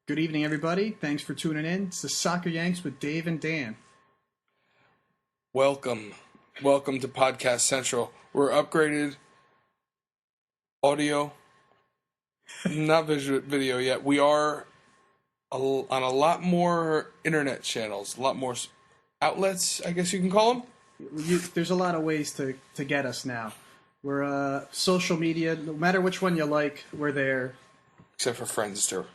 Good evening, everybody. Thanks for tuning in. It's the Soccer Yanks with Dave and Dan. Welcome to Podcast Central. We're upgraded audio, not video yet. We are on a lot more internet channels, a lot more outlets, I guess you can call them. There's a lot of ways to get us now. We're social media. No matter which one you like, we're there. Except for Friendster.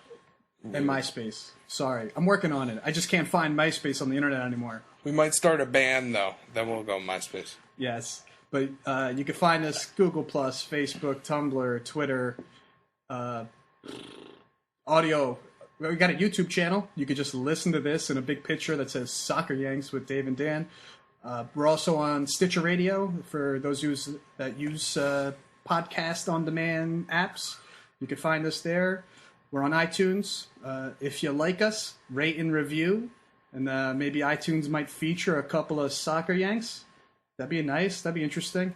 And MySpace. Sorry, I'm working on it. I just can't find MySpace on the internet anymore. We might start a band, though. Then we'll go MySpace. Yes, but you can find us Google+, Facebook, Tumblr, Twitter, audio. We got a YouTube channel. You could just listen to this in a big picture that says Soccer Yanks with Dave and Dan. We're also on Stitcher Radio for those that use podcast on-demand apps. You can find us there. We're on iTunes. If you like us, rate and review. And maybe iTunes might feature a couple of Soccer Yanks. That'd be nice. That'd be interesting.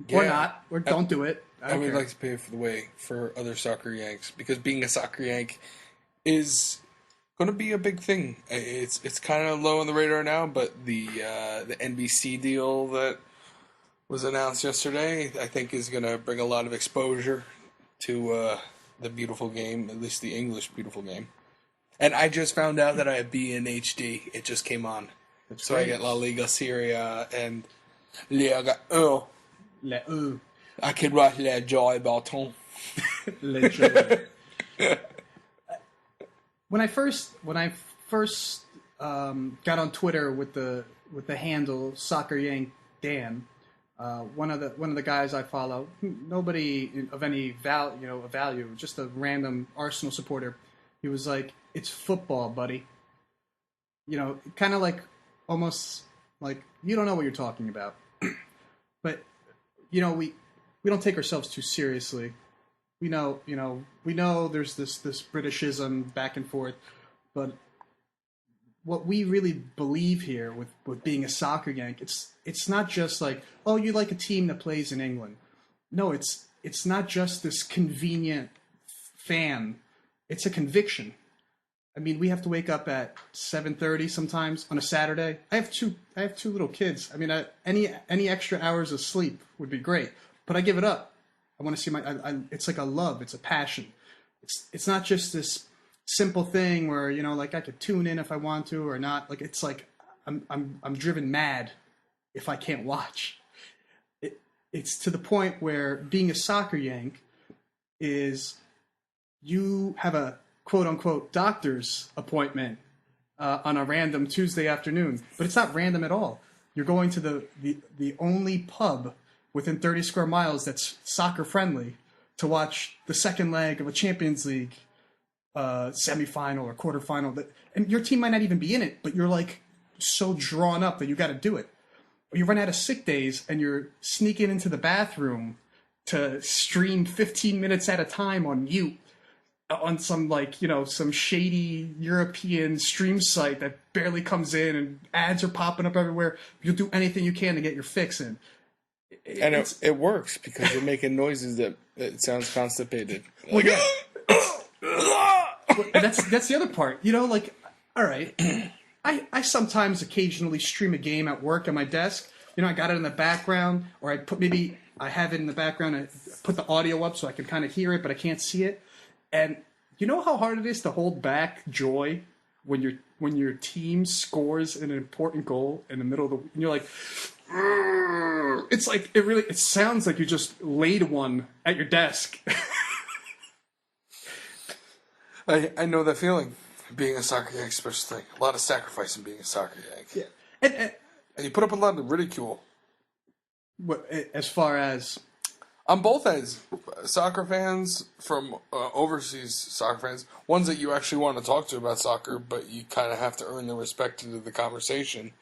Yeah. Or not. Or don't do it. I would like to pay for the way for other Soccer Yanks. Because being a Soccer Yank is going to be a big thing. It's kind of low on the radar now, but the NBC deal that was announced yesterday, I think is going to bring a lot of exposure to the beautiful game, at least the English beautiful game. And I just found out that I have B in HD. It just came on. That's so great. I get La Liga Serie and Liga 1. Le U. I can write Le Joy Bâton. Le Joy. When I first got on Twitter with the handle Soccer Yank Dan, one of the guys I follow, nobody of any value, just a random Arsenal supporter. He was like, "It's football, buddy." Kind of like almost like you don't know what you're talking about. But we don't take ourselves too seriously. We know there's this Britishism back and forth, but what we really believe here with being a soccer yank, it's not just like, oh, you like a team that plays in England. No, it's not just this convenient fan. It's a conviction. I mean, we have to wake up at 7:30 sometimes on a Saturday. I have two little kids. I mean, any extra hours of sleep would be great, but I give it up. I want to see it's like a love. It's a passion. It's not just this simple thing where like I could tune in if I want to or not. Like it's like I'm driven mad if I can't watch. It's to the point where being a soccer yank is you have a quote unquote doctor's appointment on a random Tuesday afternoon, but it's not random at all. You're going to the only pub within 30 square miles that's soccer friendly to watch the second leg of a Champions League semifinal or quarterfinal. And your team might not even be in it, but you're like so drawn up that you got to do it. Or you run out of sick days and you're sneaking into the bathroom to stream 15 minutes at a time on mute on some some shady European stream site that barely comes in and ads are popping up everywhere. You'll do anything you can to get your fix in. And it works because you're making noises that it sounds constipated. Well, yeah. And that's the other part. All right, I sometimes occasionally stream a game at work at my desk. I got it in the background, or I have it in the background and put the audio up so I can kind of hear it, but I can't see it. And you know how hard it is to hold back joy when your team scores an important goal in the middle of and you're like, it's like it sounds like you just laid one at your desk. I know that feeling. Being a soccer yank, especially a lot of sacrifice in being a soccer yank. Yeah, and you put up a lot of ridicule. What, as far as on both ends, soccer fans from overseas soccer fans, ones that you actually want to talk to about soccer, but you kind of have to earn their respect into the conversation.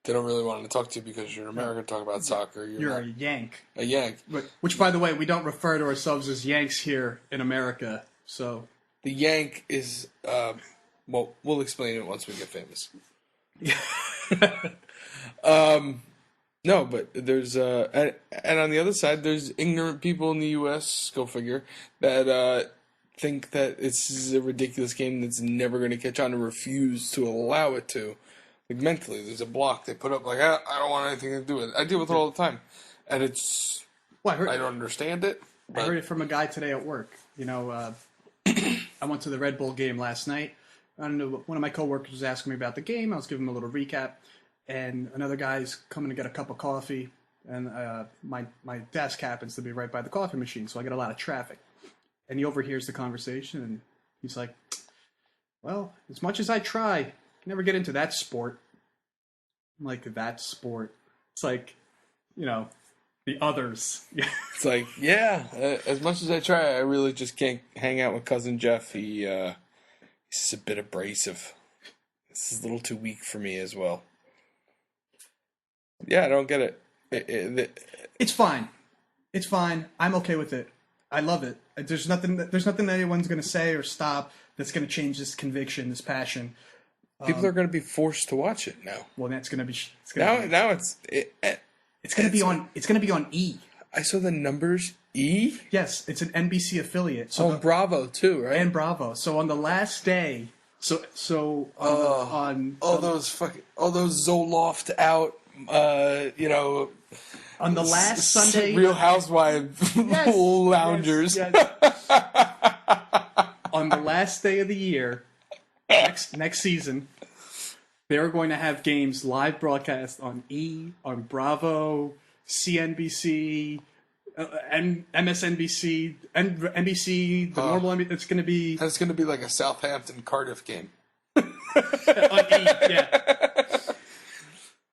They don't really want to talk to you because you're an American talking about soccer. You're a Yank. A Yank. Which, by the way, we don't refer to ourselves as Yanks here in America. So the Yank is, well, we'll explain it once we get famous. No, but there's and on the other side, there's ignorant people in the U.S. Go figure that think that it's a ridiculous game that's never going to catch on and refuse to allow it to. Like, mentally, there's a block they put up, like, I don't want anything to do with it. I deal with it all the time. And it's... Well, I don't understand it. I heard it from a guy today at work. You know, I went to the Red Bull game last night. I don't know, one of my coworkers was asking me about the game. I was giving him a little recap. And another guy's coming to get a cup of coffee. And my desk happens to be right by the coffee machine, so I get a lot of traffic. And he overhears the conversation, and he's like, well, as much as I try, I can never get into that sport. I'm like, that sport? It's like, you know, the others. It's like, yeah, as much as I try, I really just can't hang out with Cousin Jeff. He's a bit abrasive. This is a little too weak for me as well. Yeah, I don't get it. It's fine. It's fine. I'm okay with it. I love it. There's nothing that anyone's going to say or stop that's going to change this conviction, this passion. People are going to be forced to watch it now. Well, that's going to be. It's going to be on. It's going to be on E. I saw the numbers. E. Yes, it's an NBC affiliate. So Bravo too, right? And Bravo. So on the last day, on all those Zoloft out. On the last Sunday, Real Housewives loungers. Yes. On the last day of the year, next season, they're going to have games live broadcast on E, on Bravo, CNBC, and MSNBC, and NBC. The normal NBC. It's going to be. It's going to be like a Southampton Cardiff game. On E, yeah.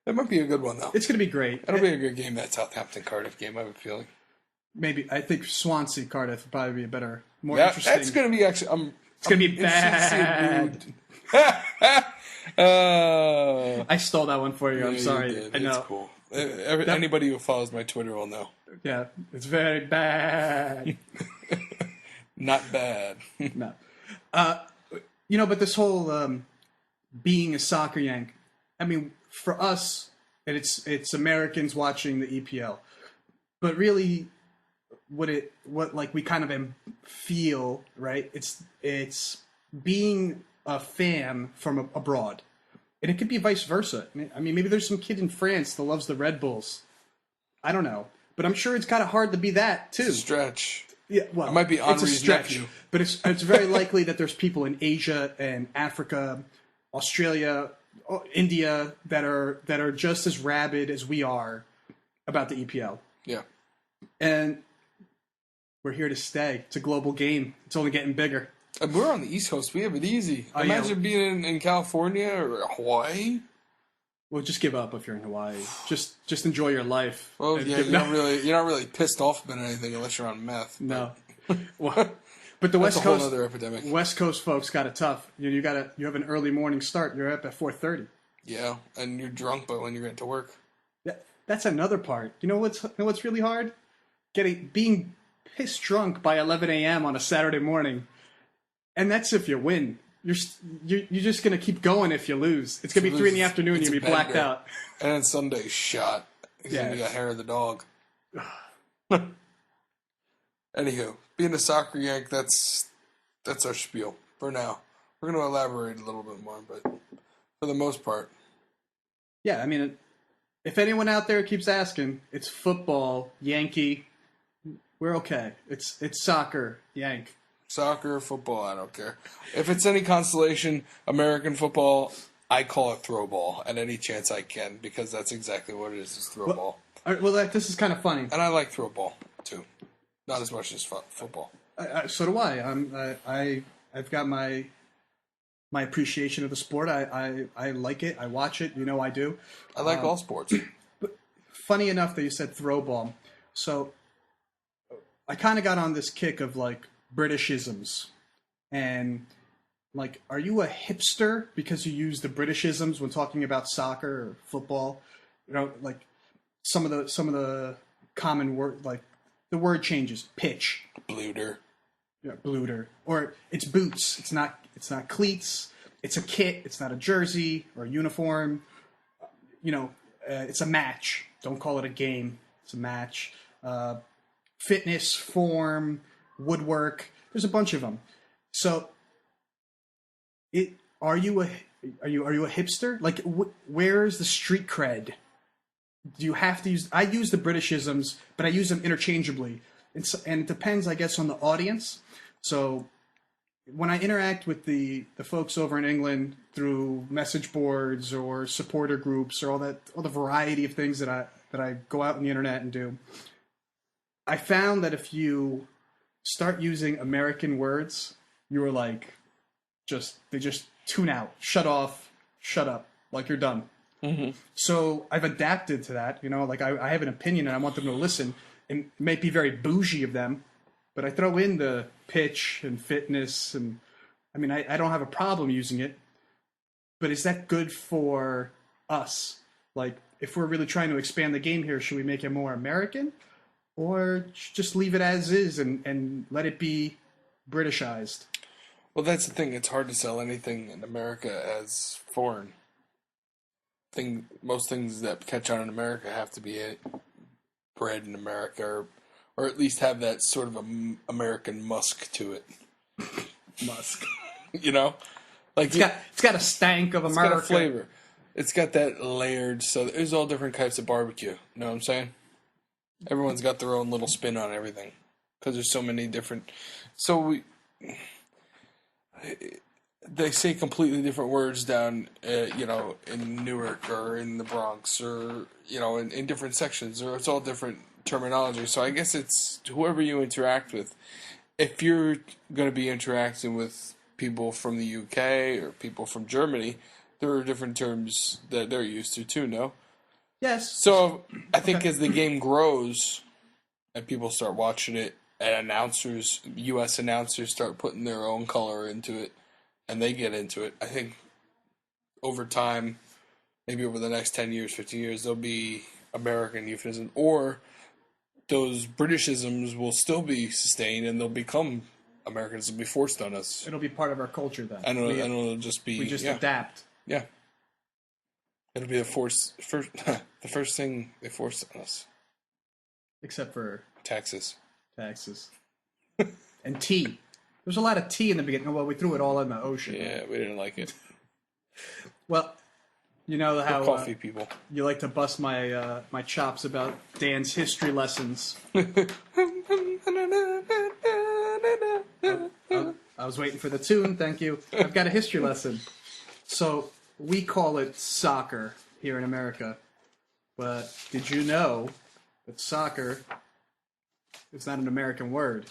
That might be a good one, though. It's going to be great. That'll be a good game, that Southampton-Cardiff game, I have a feeling. Maybe. I think Swansea-Cardiff would probably be a better, more interesting. That's going to be actually... It's going to be bad. I stole that one for you. I'm sorry. You did. I know. It's cool. Anybody who follows my Twitter will know. Yeah, it's very bad. Not bad. No. But this whole being a soccer Yank, I mean... For us, and it's Americans watching the EPL, but really, what we kind of feel, right? It's being a fan from abroad, and it could be vice versa. I mean, maybe there's some kid in France that loves the Red Bulls. I don't know, but I'm sure it's kind of hard to be that too. It's a stretch. Yeah, well, it might be Henri's it's a stretch, nephew. But it's very likely that there's people in Asia and Africa, Australia, India that are just as rabid as we are about the EPL. Yeah. And we're here to stay. It's a global game. It's only getting bigger. And we're on the East Coast. We have it easy. Imagine being in California or Hawaii. Well, just give up if you're in Hawaii. Just enjoy your life. Well, yeah, you're not really pissed off about anything unless you're on meth. No. Well, but the West Coast, other epidemic. West Coast folks got it tough. You have an early morning start. You're up at 4:30. Yeah, and you're drunk, but when you get to work, that's another part. You know what's really hard? Being pissed drunk by 11 a.m. on a Saturday morning, and that's if you win. You're just gonna keep going if you lose. It's gonna be 3 PM and you'll be blacked out. And then Sunday's shot. Yeah, you got hair of the dog. Anywho, being a soccer Yank, that's our spiel for now. We're going to elaborate a little bit more, but for the most part. Yeah, I mean, if anyone out there keeps asking, it's football, Yankee. We're okay. It's soccer, Yank. Soccer, football, I don't care. If it's any consolation, American football, I call it throw ball at any chance I can, because that's exactly what it is throw ball. Well, this is kind of funny. And I like throw ball, too. Not as much as football. So do I. I've got my appreciation of the sport. I like it. I watch it. You know I do. I like all sports. But funny enough that you said throw ball. So I kind of got on this kick of like Britishisms. And like, are you a hipster because you use the Britishisms when talking about soccer or football? You know, like some of the common word, like the word changes. Pitch. Bluter. Yeah, bluter. Or it's boots. It's not cleats. It's a kit. It's not a jersey or a uniform. It's a match. Don't call it a game. It's a match. Fitness, form, woodwork. There's a bunch of them. So, it are you a are you a hipster? Like, where's the street cred? Do you have to use? I use the Britishisms, but I use them interchangeably, and it depends, I guess, on the audience. So when I interact with the folks over in England through message boards or supporter groups or all the variety of things that I go out on the internet and do, I found that if you start using American words, you are like they just tune out, shut off, shut up, like you're done. Mm-hmm. So I've adapted to that. Like I have an opinion and I want them to listen. And it may be very bougie of them, but I throw in the pitch and fitness, and I mean I don't have a problem using it. But is that good for us? Like, if we're really trying to expand the game here, should we make it more American, or just leave it as is and let it be Britishized? Well, that's the thing. It's hard to sell anything in America as foreign. Most things that catch on in America have to be bred in America, or at least have that sort of American musk to it. Musk. Like it's got a stank of America. It's got a flavor. It's got that layered. So there's all different types of barbecue. You know what I'm saying? Everyone's got their own little spin on everything because there's so many different. So they say completely different words down, in Newark or in the Bronx or, in different sections, or it's all different terminology. So I guess it's whoever you interact with. If you're going to be interacting with people from the UK or people from Germany, there are different terms that they're used to too, no? Yes. So I think as the game grows and people start watching it, and U.S. announcers start putting their own color into it, and they get into it, I think over time, maybe over the next 10 years, 15 years, there'll be American euphemism, or those Britishisms will still be sustained, and they'll become Americans. It'll be forced on us. It'll be part of our culture then. And it'll just be... We just adapt. Yeah. It'll be the first thing they force on us. Except for... Taxes. And tea. There's a lot of tea in the beginning. Well, we threw it all in the ocean. Yeah, we didn't like it. Well, you know how coffee people. You like to bust my my chops about Dan's history lessons. I was waiting for the tune. Thank you. I've got a history lesson. So we call it soccer here in America, but did you know that soccer is not an American word?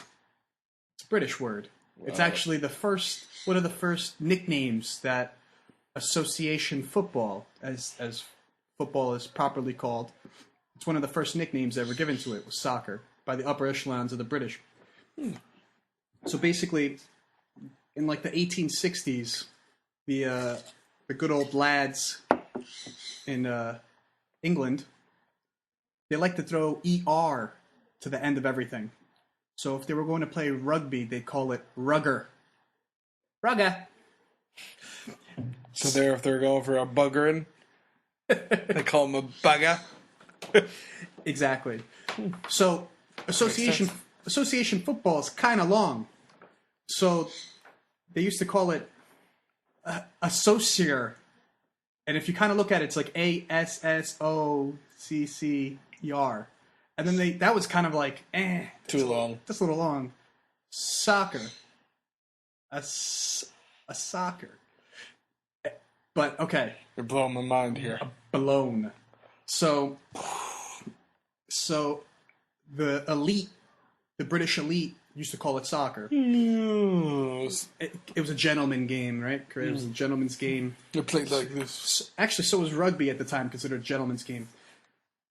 It's a British word. Wow. It's actually one of the first nicknames that association football, as football is properly called, it's one of the first nicknames ever given to it, was soccer, by the upper echelons of the British. So basically, in like the 1860s, the good old lads in England, they like to throw ER to the end of everything. So if they were going to play rugby, they'd call it rugger. Rugger. So if they're going for a buggering, they call them a bugger. Exactly. So association football is kind of long. So they used to call it associer. And if you kind of look at it, it's like ASSOCCER. And then that was kind of like, too long. Just a little long. Soccer. A soccer. But, okay. You're blowing my mind here. Blown. So the elite, the British elite, used to call it soccer. Yes. It was a gentleman game, right? It was a gentleman's game. They played like this. Actually, so was rugby at the time considered a gentleman's game.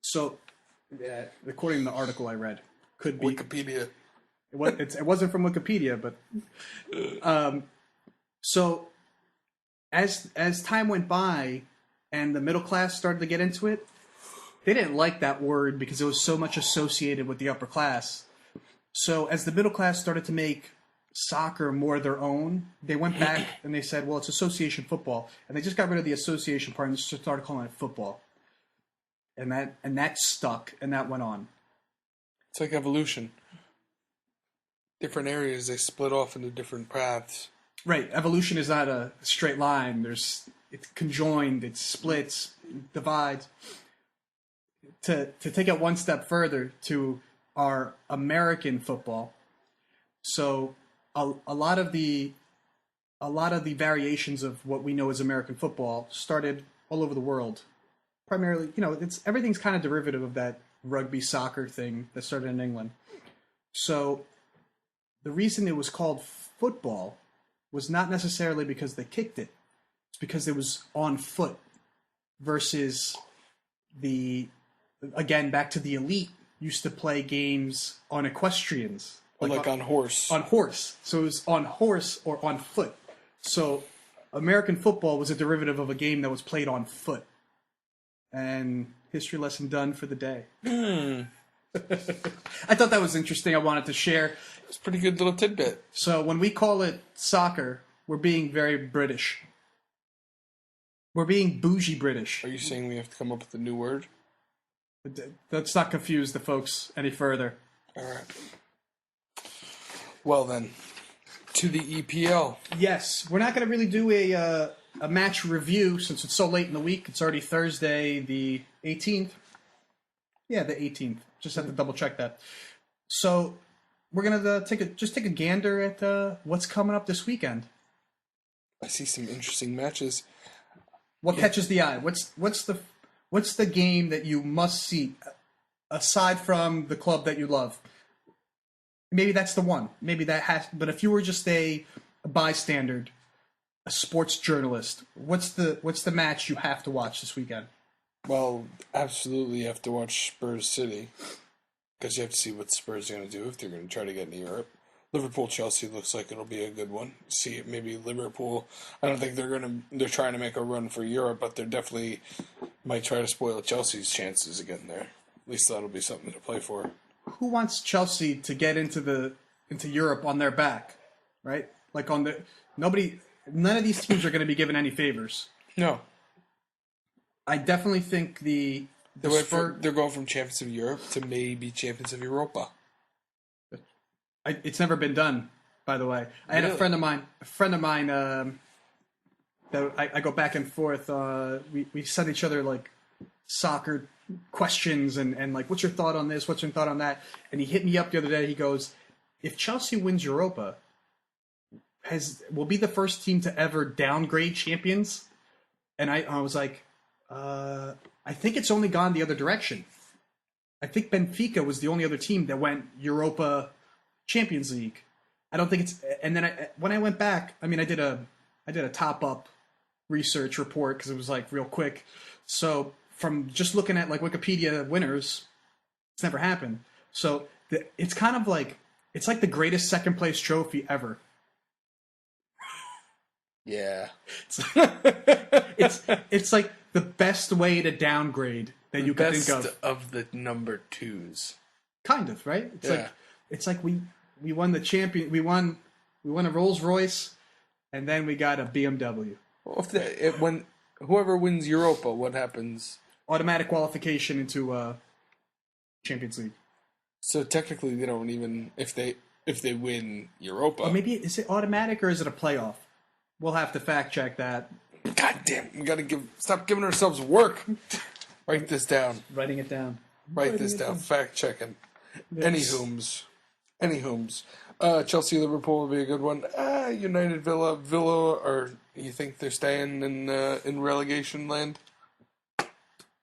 So, according to the article I read, could be Wikipedia. It wasn't from Wikipedia, but so as time went by and the middle class started to get into it, they didn't like that word because it was so much associated with the upper class. So as the middle class started to make soccer more their own, they went back and they said, well, it's association football. And they just got rid of the association part and just started calling it football. And that stuck, and that went on. It's like evolution. different areas. They split off into different paths. Right. Evolution is not a straight line. It's conjoined, it splits, it divides. To take it one step further to our American football. So a lot of the variations of what we know as American football started all over the world. Primarily, everything's kind of derivative of that rugby soccer thing that started in England. So the reason it was called football was not necessarily because they kicked it. It's because it was on foot versus again, back to the elite used to play games on equestrians. Like on horse. On horse. So it was on horse or on foot. So American football was a derivative of a game that was played on foot. And history lesson done for the day. I thought that was interesting. I wanted to share. It's a pretty good little tidbit. So when we call it soccer, we're being very British. We're being bougie British. Are you saying we have to come up with a new word? Let's not confuse the folks any further. All right. Well then, to the EPL. Yes, we're not going to really do a match review since it's so late in the week. It's already Thursday, the 18th. Yeah, the 18th. Just have to double check that. So we're gonna take a gander at what's coming up this weekend. I see some interesting matches. What catches the eye? What's the game that you must see aside from the club that you love? Maybe that's the one. Maybe that has. But if you were just a bystander, a sports journalist, what's the match you have to watch this weekend? Well, absolutely, you have to watch Spurs City because you have to see what Spurs are going to do if they're going to try to get into Europe. Liverpool-Chelsea looks like it'll be a good one. See, maybe Liverpool. I don't think they're trying to make a run for Europe, but they're definitely might try to spoil Chelsea's chances of getting there. At least that'll be something to play for. Who wants Chelsea to get into Europe on their back, right? Like none of these teams are going to be given any favors. No. I definitely think they're going from champions of Europe to maybe champions of Europa. It's never been done, by the way. I had a friend of mine that I go back and forth. We send each other like soccer questions and like, what's your thought on this? What's your thought on that? And he hit me up the other day. He goes, if Chelsea wins Europa, will be the first team to ever downgrade champions. And I was like, I think it's only gone the other direction. I think Benfica was the only other team that went Europa Champions League. I don't think it's. And then when I went back, I mean, I did a top up research report because it was like real quick. So from just looking at like Wikipedia winners, it's never happened. So it's kind of like it's like the greatest second place trophy ever. Yeah, it's like the best way to downgrade that you could think of the number twos. Kind of, right? It's like we won the champion. We won a Rolls Royce, and then we got a BMW. Well, when whoever wins Europa, what happens? Automatic qualification into Champions League. So technically, they don't even if they win Europa. Or maybe is it automatic or is it a playoff? We'll have to fact check that. God damn, we gotta stop giving ourselves work. Write this down. Writing it down. Write this down. Fact checking. Yes. Any Chelsea Liverpool will be a good one. United Villa, or you think they're staying in relegation land?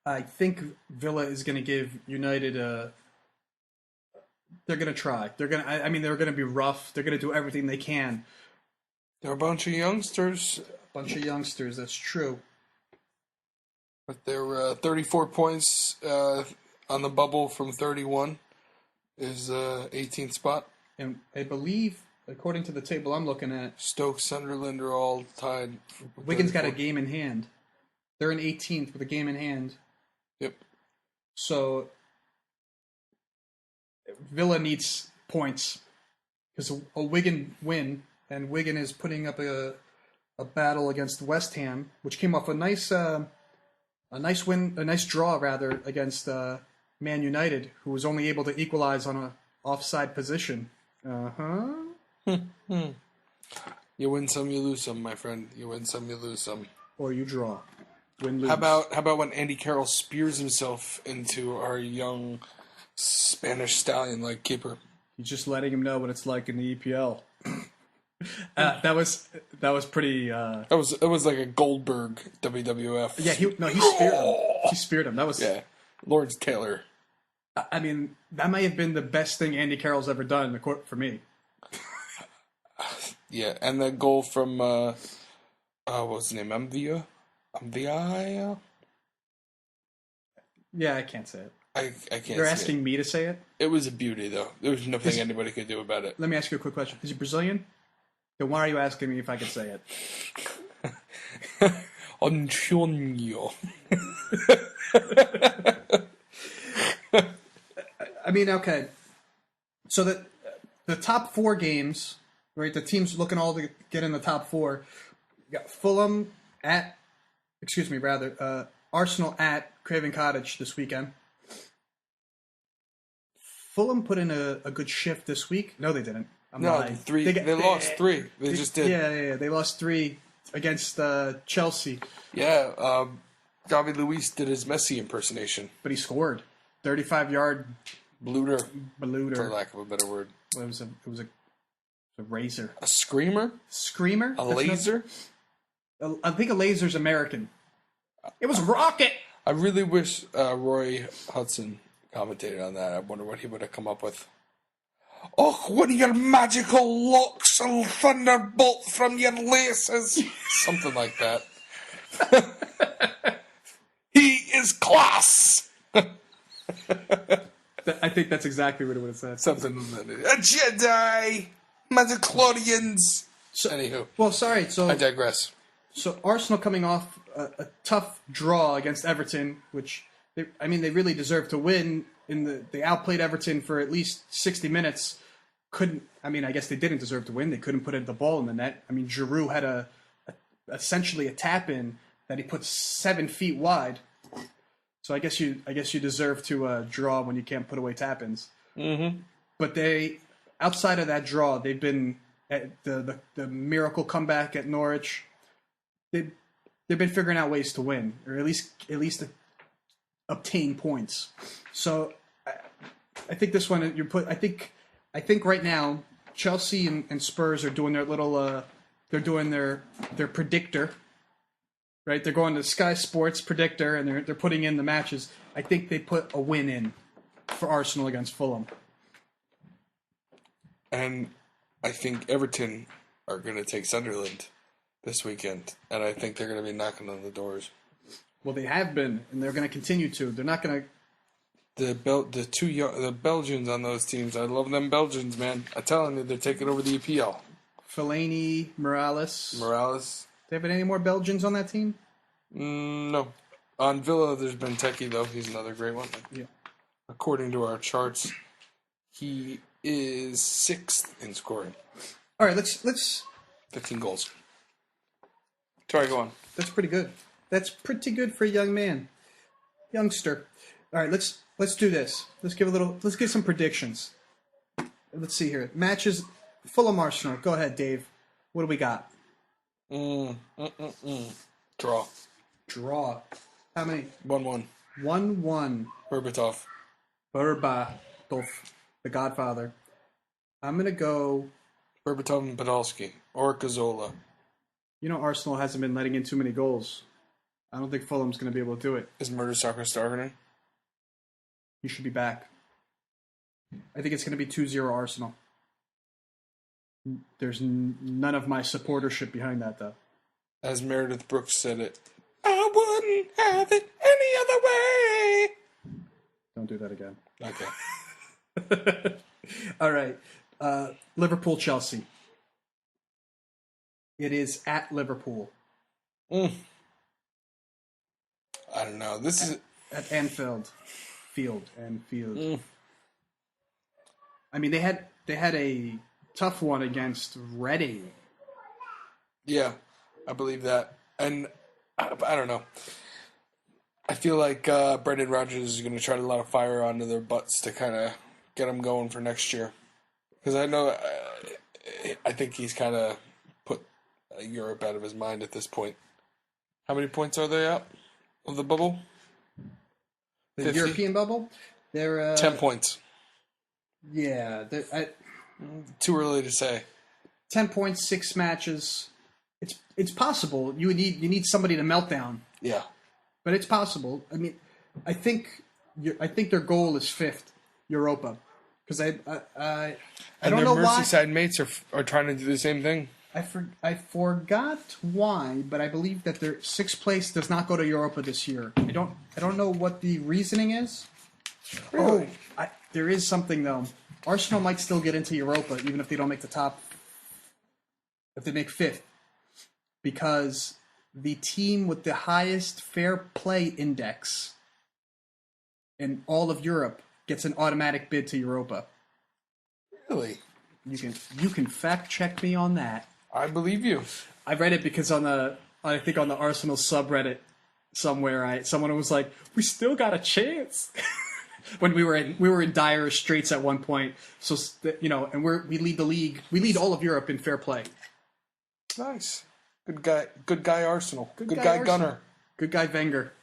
I think Villa is going to give United they're going to try. They're going to be rough. They're going to do everything they can. They're a bunch of youngsters. That's true. But they're 34 points on the bubble from 31 is 18th spot. And I believe, according to the table I'm looking at, Stoke, Sunderland are all tied. Wigan's got a game in hand. They're in 18th with a game in hand. Yep. So Villa needs points because a Wigan win, and Wigan is putting up a battle against West Ham, which came off a nice draw rather against Man United, who was only able to equalize on a offside position. Uh-huh. You win some, you lose some, my friend. You win some, you lose some. Or you draw. Win, lose. How about when Andy Carroll spears himself into our young Spanish stallion-like keeper? You're just letting him know what it's like in the EPL. That was pretty. It was like a Goldberg WWF. Yeah, he speared him. He speared him. That was. Yeah, Lawrence Taylor. I mean, that may have been the best thing Andy Carroll's ever done in the court for me. Yeah, and the goal from what's his name? Amvia? Yeah, I can't say it. I can't. You're asking me to say it? It was a beauty, though. There was nothing anybody could do about it. Let me ask you a quick question. Is he Brazilian? Then why are you asking me if I could say it? Antonio. I mean, okay. So the top 4 games, right? The teams looking all to get in the top 4. You got Fulham Arsenal at Craven Cottage this weekend. Fulham put in a good shift this week. No, they didn't. They lost 3. They just did. Yeah. They lost 3 against Chelsea. Yeah, David Luiz did his Messi impersonation. But he scored. 35-yard Bluter, Balooter. for lack of a better word. It was a razor. A screamer? Screamer? A laser? I think a laser's American. It was rocket! I really wish Roy Hudson commentated on that. I wonder what he would have come up with. Oh, when your magical locks will thunderbolt from your laces. Something like that. He is class! I think that's exactly what it would have said. Something like that. A Jedi! Magiclorians! Anywho. Well, sorry. So I digress. So Arsenal coming off a tough draw against Everton, which they really deserved to win. They outplayed Everton for at least 60 minutes. I guess they didn't deserve to win. They couldn't put the ball in the net. I mean, Giroud had essentially a tap in that he put 7 feet wide. So I guess you deserve to draw when you can't put away tap ins. Mm-hmm. But outside of that draw, they've been at the miracle comeback at Norwich. They've been figuring out ways to win, or at least obtain points. So I think this one I think right now Chelsea and Spurs are doing their little they're doing their predictor, right? They're going to Sky Sports predictor and they're putting in the matches. I think they put a win in for Arsenal against Fulham. And I think Everton are going to take Sunderland this weekend, and I think they're going to be knocking on the doors. Well, they have been, and they're going to continue to. They're not going to. The Belgians on those teams, I love them Belgians, man. I'm telling you, they're taking over the EPL. Fellaini, Morales. Do they have any more Belgians on that team? No. On Villa, there's Benteke, though. He's another great one. Yeah. According to our charts, he is 6th in scoring. All right, let's 15 goals. Sorry, go on. That's pretty good. That's pretty good for a youngster. All right, let's do this. Let's give some predictions. Let's see here. Matches Fulham Arsenal. Go ahead, Dave. What do we got? Draw. How many? 1-1. 1-1. Berbatov, the Godfather. I'm gonna go Berbatov and Podolski, or Cazzola. You know, Arsenal hasn't been letting in too many goals. I don't think Fulham's going to be able to do it. Is Murder Soccer starting? He should be back. I think it's going to be 2-0 Arsenal. There's none of my supportership behind that, though. As Meredith Brooks said it, I wouldn't have it any other way. Don't do that again. Okay. All right. Liverpool-Chelsea. It is at Liverpool. I don't know. This is at Anfield. Anfield. I mean, they had a tough one against Reading. Yeah, I believe that. And I don't know. I feel like Brendan Rodgers is going to try to light a fire onto their butts to kind of get them going for next year. Because I know, I think he's kind of put Europe out of his mind at this point. How many points are they out of the bubble? The 50? European bubble? They're 10 points. Yeah, Too early to say. 10 points, 6 matches. It's possible. You need somebody to melt down. Yeah. But it's possible. I mean, I think their goal is 5th, Europa, because I don't know why. And their Merseyside mates are trying to do the same thing. I forgot why, but I believe that their 6th place does not go to Europa this year. I don't know what the reasoning is. Really? There is something though. Arsenal might still get into Europa even if they don't make the top. If they make 5th, because the team with the highest fair play index in all of Europe gets an automatic bid to Europa. Really? You can fact check me on that. I believe you. I read it because on the Arsenal subreddit somewhere, someone was like, "We still got a chance." When we were in dire straits at one point, so and we lead the league. We lead all of Europe in fair play. Nice. Good guy Arsenal. Good guy Arsenal. Gunner. Good guy Wenger.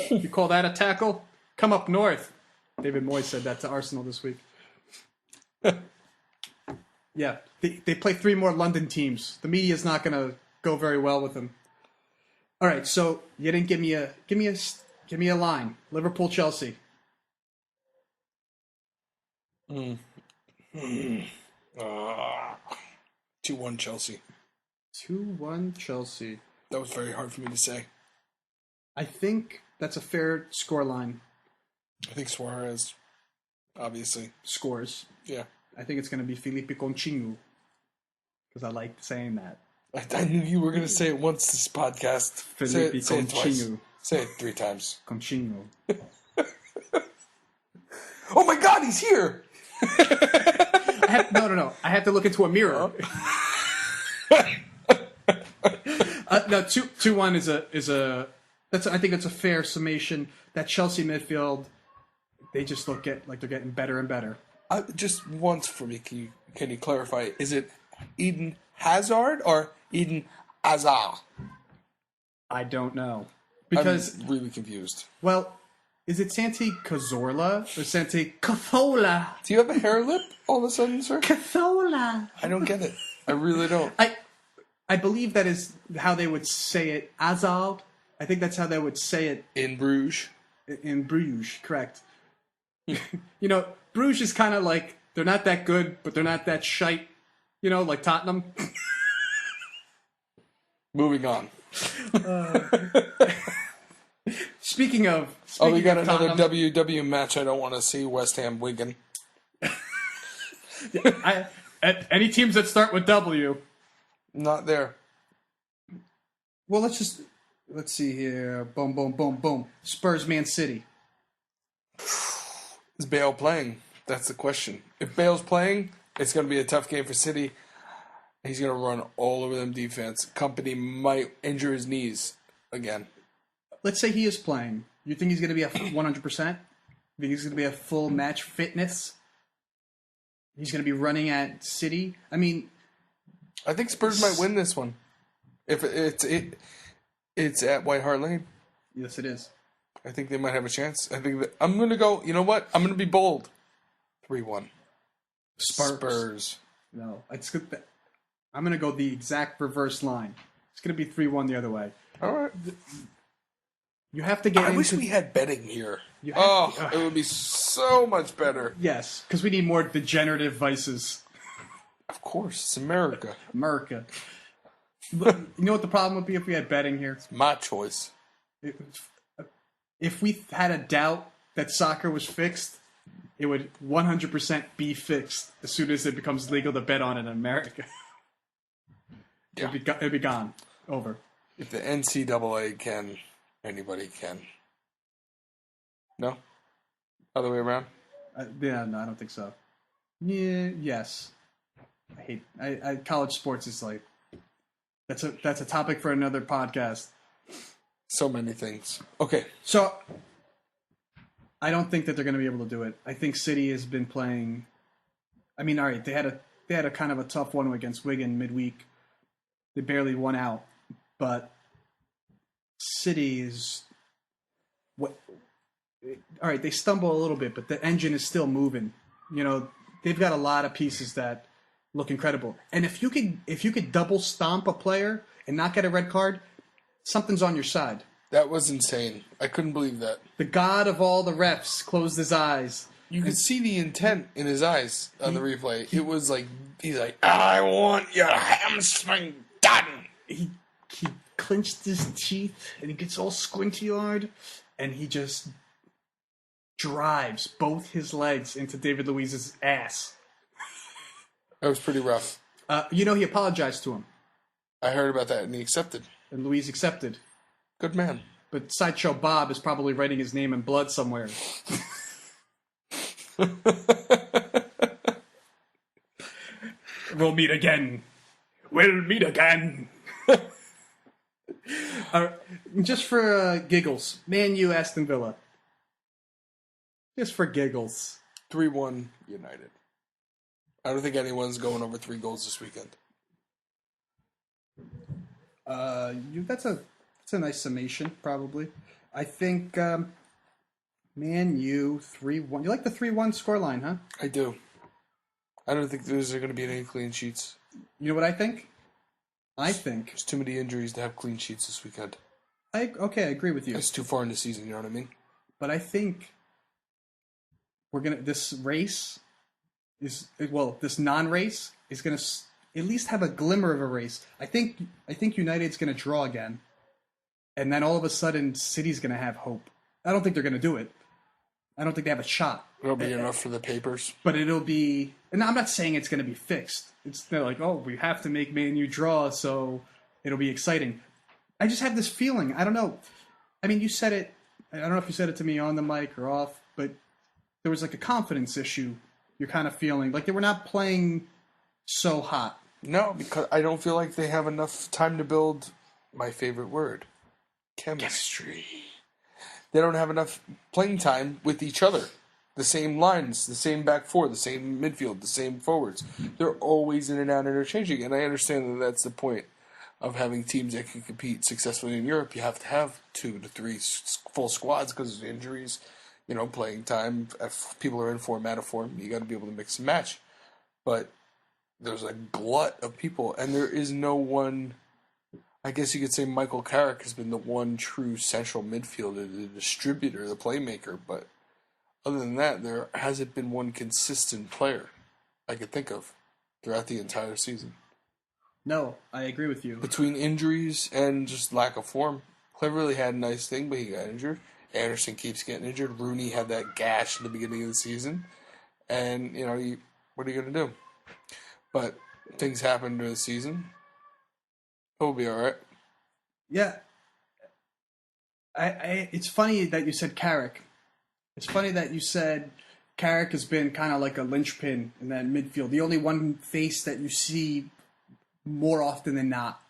You call that a tackle? Come up north. David Moyes said that to Arsenal this week. Yeah, they play 3 more London teams. The media's not going to go very well with them. All right, so you didn't give me a line. Liverpool, Chelsea. 2-1 Chelsea. 2-1 Chelsea. That was very hard for me to say. I think that's a fair scoreline. I think Suarez, obviously. Scores. Yeah. I think it's going to be Felipe Coutinho, because I like saying that. I knew you were going to say it once this podcast. Felipe Say it twice. Coutinho. Say it 3 times. Coutinho. Oh my God, he's here! No. I have to look into a mirror. No, 2-1 is a. I think that's a fair summation. That Chelsea midfield, they just like they're getting better and better. Just once for me, can you clarify? Is it Eden Hazard or Eden Hazard? I don't know, because I'm really confused. Well, is it Santi Cazorla or Santi Cazorla? Do you have a hair lip all of a sudden, sir? Cazorla. I don't get it. I really don't. I believe that is how they would say it. Hazard. I think that's how they would say it in Bruges. In Bruges, correct. Bruges is kind of like, they're not that good, but they're not that shite. Like Tottenham. Moving on. Speaking of we got another Tottenham, WW match I don't want to see. West Ham Wigan. Any teams that start with W. Not there. Well, let's see here. Boom, boom, boom, boom. Spurs, Man City. Is Bale playing? That's the question. If Bale's playing, it's going to be a tough game for City. He's going to run all over them defense. Company might injure his knees again. Let's say he is playing. You think he's going to be 100%? Think he's going to be a full match fitness? He's going to be running at City? I mean, I think Spurs might win this one. If it's at White Hart Lane. Yes, it is. I think they might have a chance. I think that I'm going to go, you know what? I'm going to be bold. 3-1. Spurs. No, it's good. I'm going to go the exact reverse line. It's going to be 3-1 the other way. All right. You have to get I wish we had betting here. It would be so much better. Yes, because we need more degenerative vices. Of course, it's America. America. You know what the problem would be if we had betting here? It's my choice. If we had a doubt that soccer was fixed, it would 100% be fixed as soon as it becomes legal to bet on it in America. Yeah. It'd be gone. Over. If the NCAA can, anybody can. No? Other way around? No, I don't think so. Yeah, yes. I hate college sports is like that's a topic for another podcast. So many things. Okay. So I don't think that they're going to be able to do it. I think City has been playing. I mean, all right, they had a kind of a tough one against Wigan midweek. They barely won out, but City is what. All right, they stumble a little bit, but the engine is still moving. You know, they've got a lot of pieces that look incredible. And if you could double stomp a player and not get a red card, something's on your side. That was insane. I couldn't believe that. The god of all the refs closed his eyes. You could see the intent in his eyes on the replay. It was like, he's like, I want your hamstring done. He clenched his teeth and he gets all squinty-eyed and he just drives both his legs into David Luiz's ass. That was pretty rough. He apologized to him. I heard about that and he accepted. And Luiz accepted. Good man. But Sideshow Bob is probably writing his name in blood somewhere. We'll meet again. We'll meet again. Just for giggles. Man U, Aston Villa. Just for giggles. 3-1 United. I don't think anyone's going over 3 goals this weekend. That's a nice summation, probably. I think Man U 3-1. You like the 3-1 scoreline, huh? I do. I don't think there's going to be any clean sheets. You know what I think? I think there's too many injuries to have clean sheets this weekend. I agree with you. It's too far in the season, you know what I mean? But I think this race this non-race is gonna at least have a glimmer of a race. I think United's gonna draw again, and then all of a sudden City's gonna have hope. I don't think they're gonna do it. I don't think they have a shot. It'll be enough for the papers. But it'll be, and I'm not saying it's gonna be fixed. They're like, oh, we have to make Man U draw, so it'll be exciting. I just have this feeling. I don't know. I mean, you said it. I don't know if you said it to me on the mic or off, but there was like a confidence issue. You're kind of feeling like they were not playing so hot. No, because I don't feel like they have enough time to build my favorite word, chemistry. They don't have enough playing time with each other. The same lines, the same back four, the same midfield, the same forwards. They're always in and out interchanging, and I understand that that's the point of having teams that can compete successfully in Europe. You have to have 2 to 3 full squads because of injuries, playing time. If people are in form, out of form, you got to be able to mix and match. But there's a glut of people, and there is no one. I guess you could say Michael Carrick has been the one true central midfielder, the distributor, the playmaker. But other than that, there hasn't been one consistent player I could think of throughout the entire season. No, I agree with you. Between injuries and just lack of form. Cleverly had a nice thing, but he got injured. Anderson keeps getting injured. Rooney had that gash in the beginning of the season. And, what are you going to do? But things happen during the season. He'll be all right. Yeah. It's funny that you said Carrick. It's funny that you said Carrick has been kind of like a linchpin in that midfield. The only one face that you see more often than not.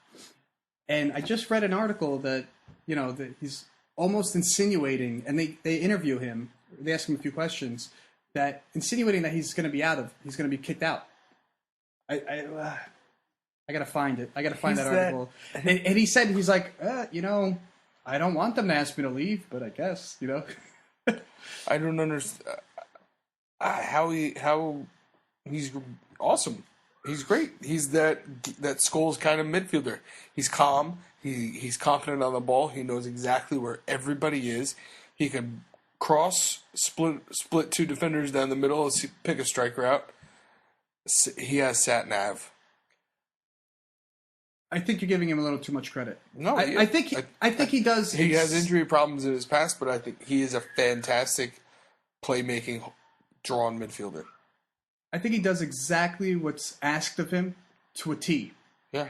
And I just read an article that, that he's almost insinuating, and they interview him, they ask him a few questions, that insinuating that he's going to be kicked out. I gotta find it. I gotta find that article. And he said, he's like, I don't want them to ask me to leave, but I guess, I don't understand how he's awesome. He's great. He's that Scholes kind of midfielder. He's calm. He's confident on the ball. He knows exactly where everybody is. He can cross, split 2 defenders down the middle, pick a striker out. He has sat nav. I think you're giving him a little too much credit. No, I think he does. He has injury problems in his past, but I think he is a fantastic playmaking, drawn midfielder. I think he does exactly what's asked of him to a T. Yeah.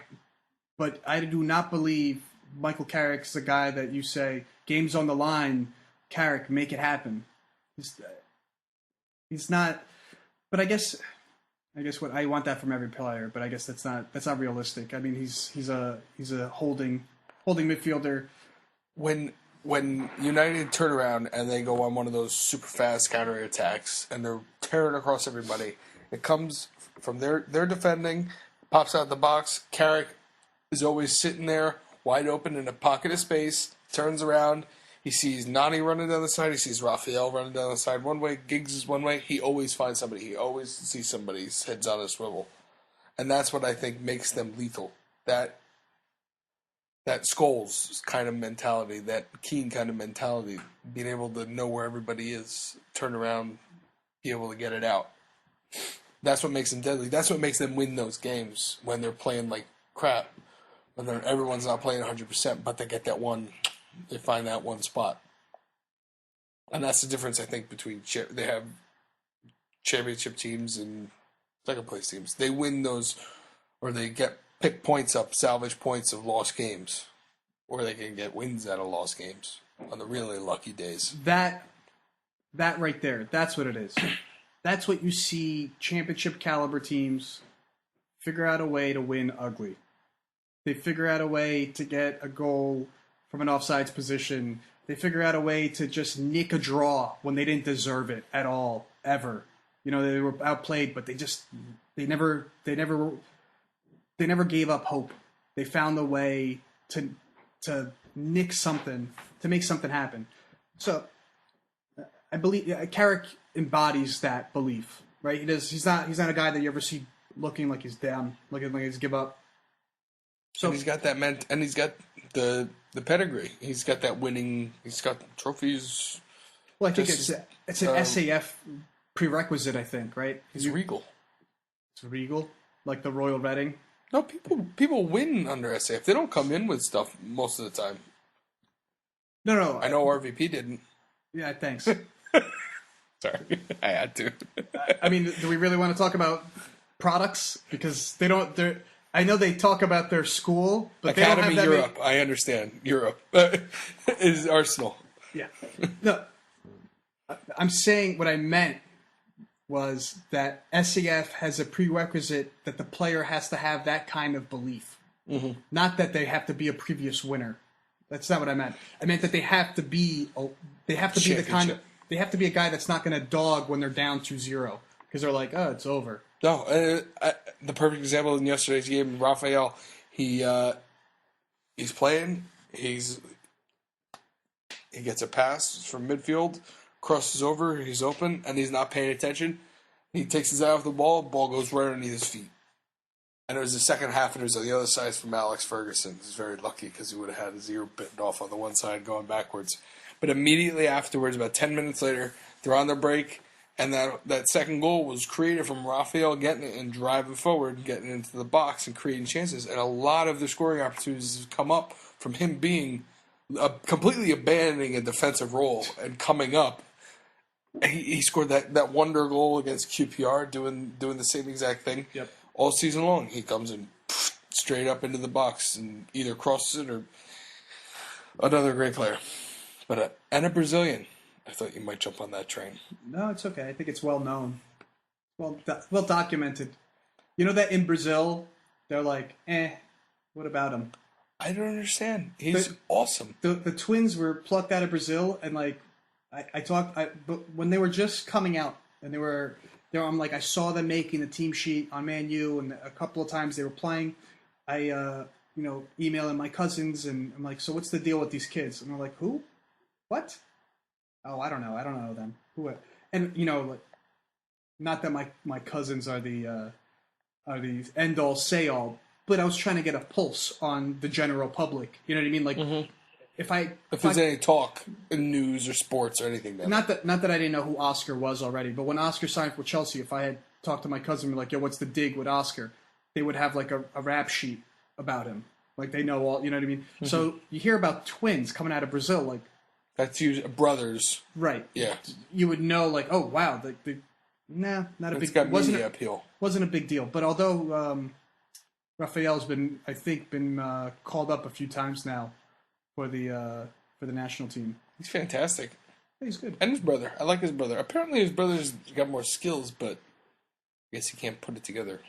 But I do not believe Michael Carrick's a guy that you say, game's on the line, Carrick, make it happen. He's not. But I guess what I want that from every player, but I guess that's not realistic. I mean, he's a holding midfielder. When United turn around and they go on one of those super fast counterattacks and they're tearing across everybody, It comes from their defending, pops out the box. Carrick is always sitting there, wide open in a pocket of space, turns around. He sees Nani running down the side. He sees Raphael running down the side one way. Giggs is one way. He always finds somebody. He always sees somebody's head's on a swivel. And that's what I think makes them lethal. That Scholes kind of mentality, that Keane kind of mentality, being able to know where everybody is, turn around, be able to get it out. That's what makes them deadly. That's what makes them win those games when they're playing like crap. When everyone's not playing 100%, but they get that one, they find that one spot. And that's the difference, I think, between they have championship teams and second place teams. They win those, or they pick points up, salvage points of lost games, or they can get wins out of lost games on the really lucky days. That right there, that's what it is. That's what you see championship caliber teams figure out a way to win ugly. They figure out a way to get a goal from an offsides position. They figure out a way to just nick a draw when they didn't deserve it at all, ever. You know, they were outplayed, but they never gave up hope. They found a way to nick something, to make something happen. So I believe Carrick embodies that belief, right? He's not a guy that you ever see looking like he's down, looking like he's give up. So and he's got that and he's got the pedigree. He's got that winning. He's got trophies. Well, I think it's an SAF prerequisite. I think, right? He's regal. It's regal, like the Royal Reading. No, people win under SAF. They don't come in with stuff most of the time. No. I know RVP didn't. Yeah, thanks. Sorry, I had to. I mean, do we really want to talk about products? Because they don't. I know they talk about their school, but Academy they don't have Europe. I understand Europe is Arsenal. Yeah. No, I'm saying what I meant was that SAF has a prerequisite that the player has to have that kind of belief. Mm-hmm. Not that they have to be a previous winner. That's not what I meant. I meant that they have to be the kind of, they have to be a guy that's not going to dog when they're down 2-0 because they're like, oh, it's over. No, the perfect example in yesterday's game, Raphael, he's playing, he gets a pass from midfield, crosses over, he's open, and he's not paying attention. He takes his eye off the ball goes right underneath his feet. And it was the second half, and it was on the other side from Alex Ferguson. He's very lucky because he would have had his ear bitten off on the one side going backwards. But immediately afterwards, about 10 minutes later, they're on their break, and that second goal was created from Raphael getting it and driving forward, getting into the box and creating chances. And a lot of the scoring opportunities have come up from him being completely abandoning a defensive role and coming up. He scored that wonder goal against QPR, doing the same exact thing. Yep. All season long. He comes in straight up into the box and either crosses it or another great player. But and a Brazilian. I thought you might jump on that train. No, it's okay. I think it's well known, well documented. You know that in Brazil, they're like, what about him? I don't understand. He's awesome. The twins were plucked out of Brazil, and like but when they were just coming out, and I'm like, I saw them making the team sheet on Man U, and a couple of times they were playing. I emailing my cousins, and I'm like, so what's the deal with these kids? And they're like, who? What? Oh, I don't know them. Who? And like, not that my cousins are the end all say all, but I was trying to get a pulse on the general public. You know what I mean? Like, if there's any talk in news or sports or anything, not that I didn't know who Oscar was already, but when Oscar signed for Chelsea, if I had talked to my cousin and be like, yo, what's the dig with Oscar? They would have like a rap sheet about him. Like they know all, you know what I mean? Mm-hmm. So you hear about twins coming out of Brazil, like, that's usually brothers. Right. Yeah. You would know, like, oh, wow. Not a big deal. Media appeal. Wasn't a big deal. But although Raphael's been called up a few times now for the national team. He's fantastic. He's good. And his brother. I like his brother. Apparently his brother's got more skills, but I guess he can't put it together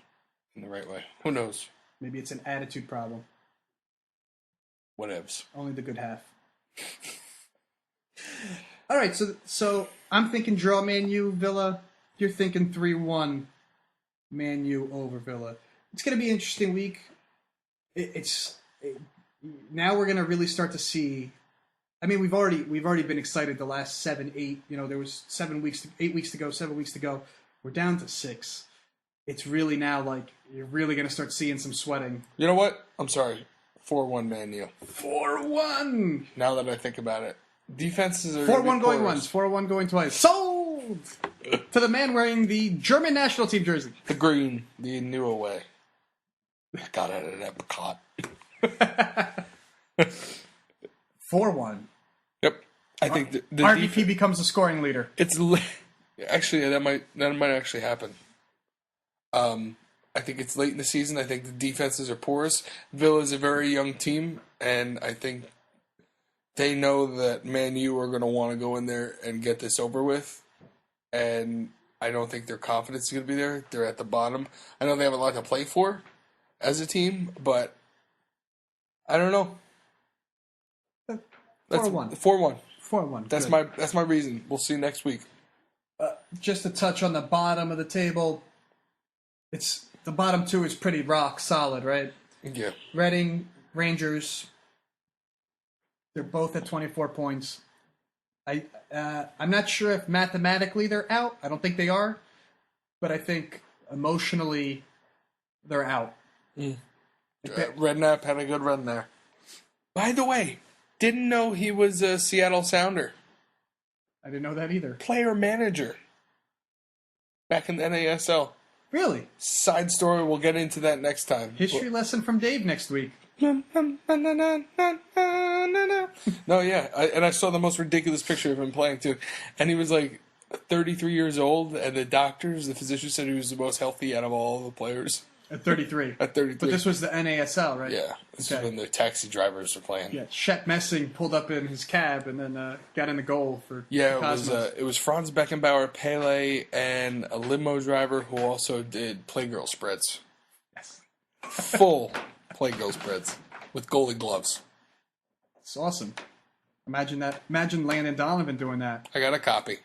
in the right way. Who knows? Maybe it's an attitude problem. Whatevs. Only the good half. All right, so I'm thinking draw Man U, Villa. You're thinking 3-1. Man U over Villa. It's going to be an interesting week. Now we're going to really start to see. I mean, we've already been excited the last 7, 8. There was 8 weeks to go, 7 weeks to go. We're down to 6. It's really now like you're really going to start seeing some sweating. You know what? I'm sorry. 4-1 Man U. 4-1. Now that I think about it, defenses are 4-1 going once, 4-1 going twice. Sold to the man wearing the German national team jersey. The green, the new away. I got it at Epcot. 4-1. Yep. I think the RVP becomes the scoring leader. It's actually that might actually happen. I think it's late in the season. I think the defenses are porous. Villa's a very young team, and I think they know that Man U are going to want to go in there and get this over with. And I don't think their confidence is going to be there. They're at the bottom. I know they have a lot to play for as a team, but I don't know. 4-1. 4-1. 4-1. That's my reason. We'll see next week. Just to touch on the bottom of the table, it's the bottom 2 is pretty rock solid, right? Yeah. Reading, Rangers, they're both at 24 points. I'm not sure if mathematically they're out. I don't think they are, but I think emotionally they're out. Redknapp had a good run there. By the way, didn't know he was a Seattle Sounder. I didn't know that either. Player manager back in the NASL. Really? Side story, we'll get into that next time. History lesson from Dave next week. No, yeah. I saw the most ridiculous picture of him playing, too. And he was like 33 years old, and the physician said he was the most healthy out of all the players. At 33. At 33. But this was the NASL, right? Yeah. This was when the taxi drivers were playing. Yeah, Shep Messing pulled up in his cab and then got in the goal for it was Franz Beckenbauer, Pele, and a limo driver who also did Playgirl spreads. Yes. Full Playgirl spreads with goalie gloves. It's awesome. Imagine that. Imagine Landon Donovan doing that. I got a copy.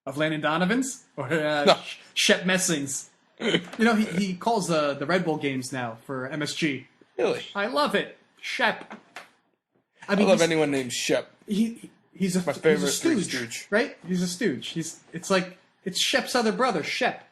Of Landon Donovan's? Or No. Shep Messing's? He calls the Red Bull games now for MSG. Really? I love it. Shep. I love anyone named Shep. He's my favorite he's a stooge, right? He's a stooge. It's Shep's other brother, Shep.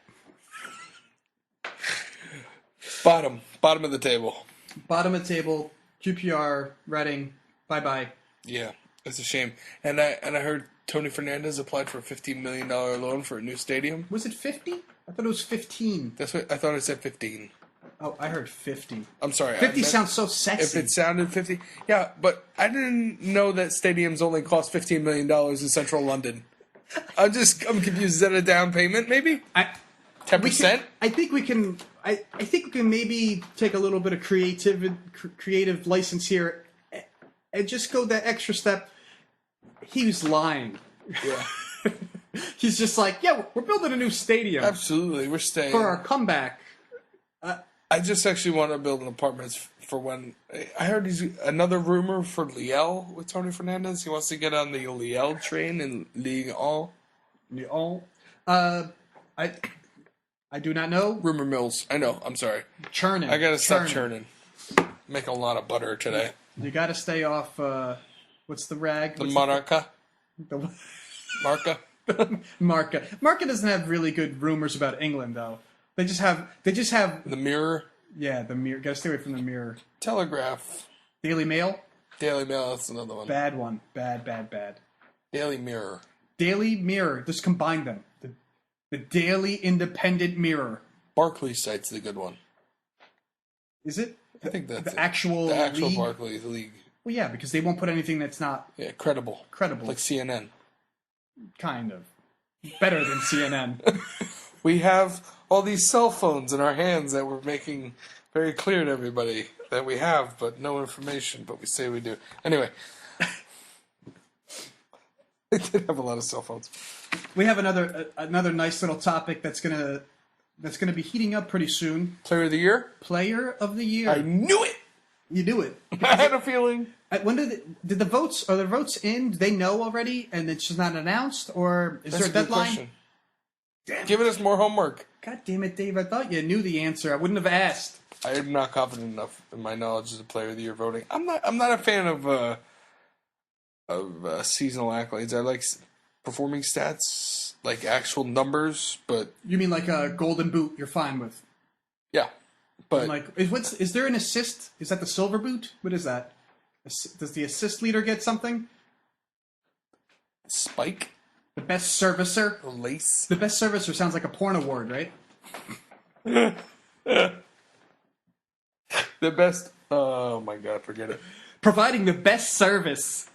Bottom of the table. Bottom of the table. QPR, Reading. Bye. Yeah, it's a shame. And I heard Tony Fernandez applied for a $15 million loan for a new stadium. Was it 50? I thought it was 15. That's what I thought. It said 15. Oh, I heard 50. I'm sorry. 50 sounds so sexy. If it sounded 50, yeah, but I didn't know that stadiums only cost $15 million in central London. I'm confused. Is that a down payment? Maybe 10%. I think we can. I think we can maybe take a little bit of creative license here, and just go that extra step. He was lying. Yeah. He's just like, yeah, we're building a new stadium. Absolutely, we're staying for our comeback. I just actually want to build an apartment for when I heard another rumor for Lille with Tony Fernandez. He wants to get on the Lille train in Ligue 1. Lille. I do not know. Rumor mills. I know. I'm sorry. Churning. I gotta stop churning. Making a lot of butter today. You gotta stay off. What's the rag? The Marca. Marca. Marca. Marca doesn't have really good rumors about England, though. They just have the Mirror. Yeah, the Mirror. Gotta stay away from the Mirror. Telegraph. Daily Mail. Daily Mail. That's another one. Bad one. Bad. Daily Mirror. Daily Mirror. Just combine them. The Daily Independent Mirror. Barclays site's the good one. Is it? I think that's the actual league? Barclays league. Well, yeah, because they won't put anything that's not credible. Like CNN. Kind of. Better than CNN. We have all these cell phones in our hands that we're making very clear to everybody that we have, but no information, but we say we do. Anyway. They did have a lot of cell phones. We have another nice little topic that's gonna be heating up pretty soon. Player of the Year? Player of the Year. I knew it! You knew it. I had a feeling. When did the votes? Are the votes in? Do they know already, and it's just not announced, or is there a deadline? Giving us more homework. God damn it, Dave! I thought you knew the answer. I wouldn't have asked. I am not confident enough in my knowledge as a player of the year voting. I'm not a fan of seasonal accolades. I like performing stats, like actual numbers. But you mean like a golden boot? You're fine with? Yeah, but and like, is there an assist? Is that the silver boot? What is that? Does the assist leader get something? Spike. The best servicer? Lace. The best servicer sounds like a porn award, right? The best... Oh, my God, forget it. Providing the best service.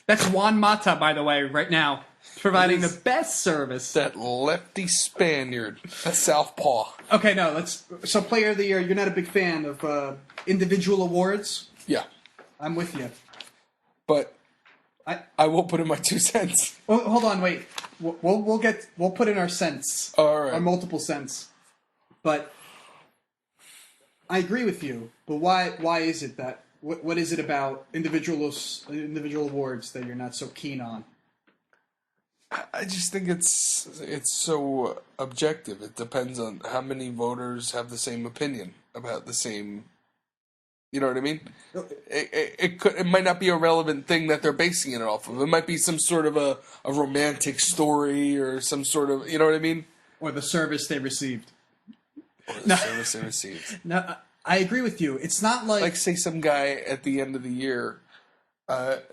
That's Juan Mata, by the way, right now. Providing the best service. That lefty Spaniard. That southpaw. Okay, no, let's... So, Player of the Year, you're not a big fan of individual awards? Yeah. I'm with you. But... I will put in my 2 cents. Oh, hold on, wait. We'll put in our cents. All right. Our multiple cents. But I agree with you. But why is it that? What is it about individual awards that you're not so keen on? I just think it's so objective. It depends on how many voters have the same opinion about the same. You know what I mean? It might not be a relevant thing that they're basing it off of. It might be some sort of a romantic story or some sort of, you know what I mean? Or the service they received. Service they received. No, I agree with you. It's not like say some guy at the end of the year,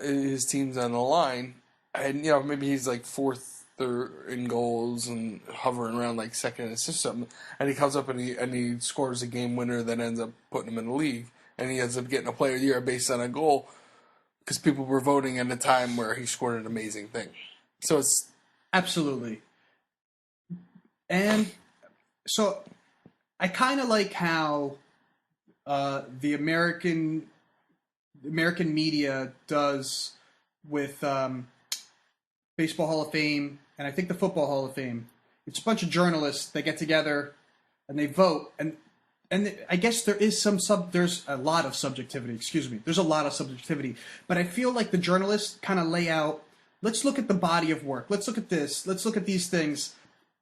his team's on the line, and maybe he's like fourth in goals and hovering around like second assist something, and he comes up and he scores a game winner that ends up putting him in the league. And he ends up getting a Player of the Year based on a goal because people were voting at a time where he scored an amazing thing. So it's... Absolutely. And so I kind of like how the American media does with Baseball Hall of Fame and I think the Football Hall of Fame. It's a bunch of journalists that get together and they vote. And I guess there's a lot of subjectivity, There's a lot of subjectivity. But I feel like the journalists kind of lay out, let's look at the body of work. Let's look at this. Let's look at these things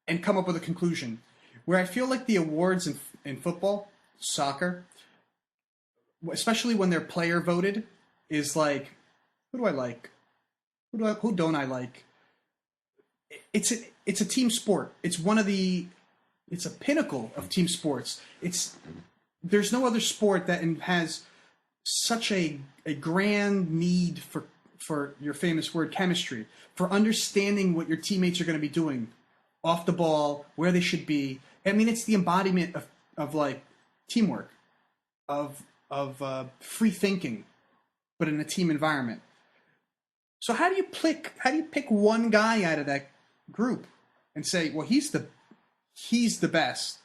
and come up with a conclusion. Where I feel like the awards in football, soccer, especially when they're player voted, is like, who do I like? Who don't I like? It's a team sport. It's a pinnacle of team sports. There's no other sport that has such a grand need for your famous word chemistry, for understanding what your teammates are going to be doing off the ball, where they should be. I mean, it's the embodiment of like teamwork, of free thinking, but in a team environment. So how do you pick one guy out of that group and say, well, he's the best?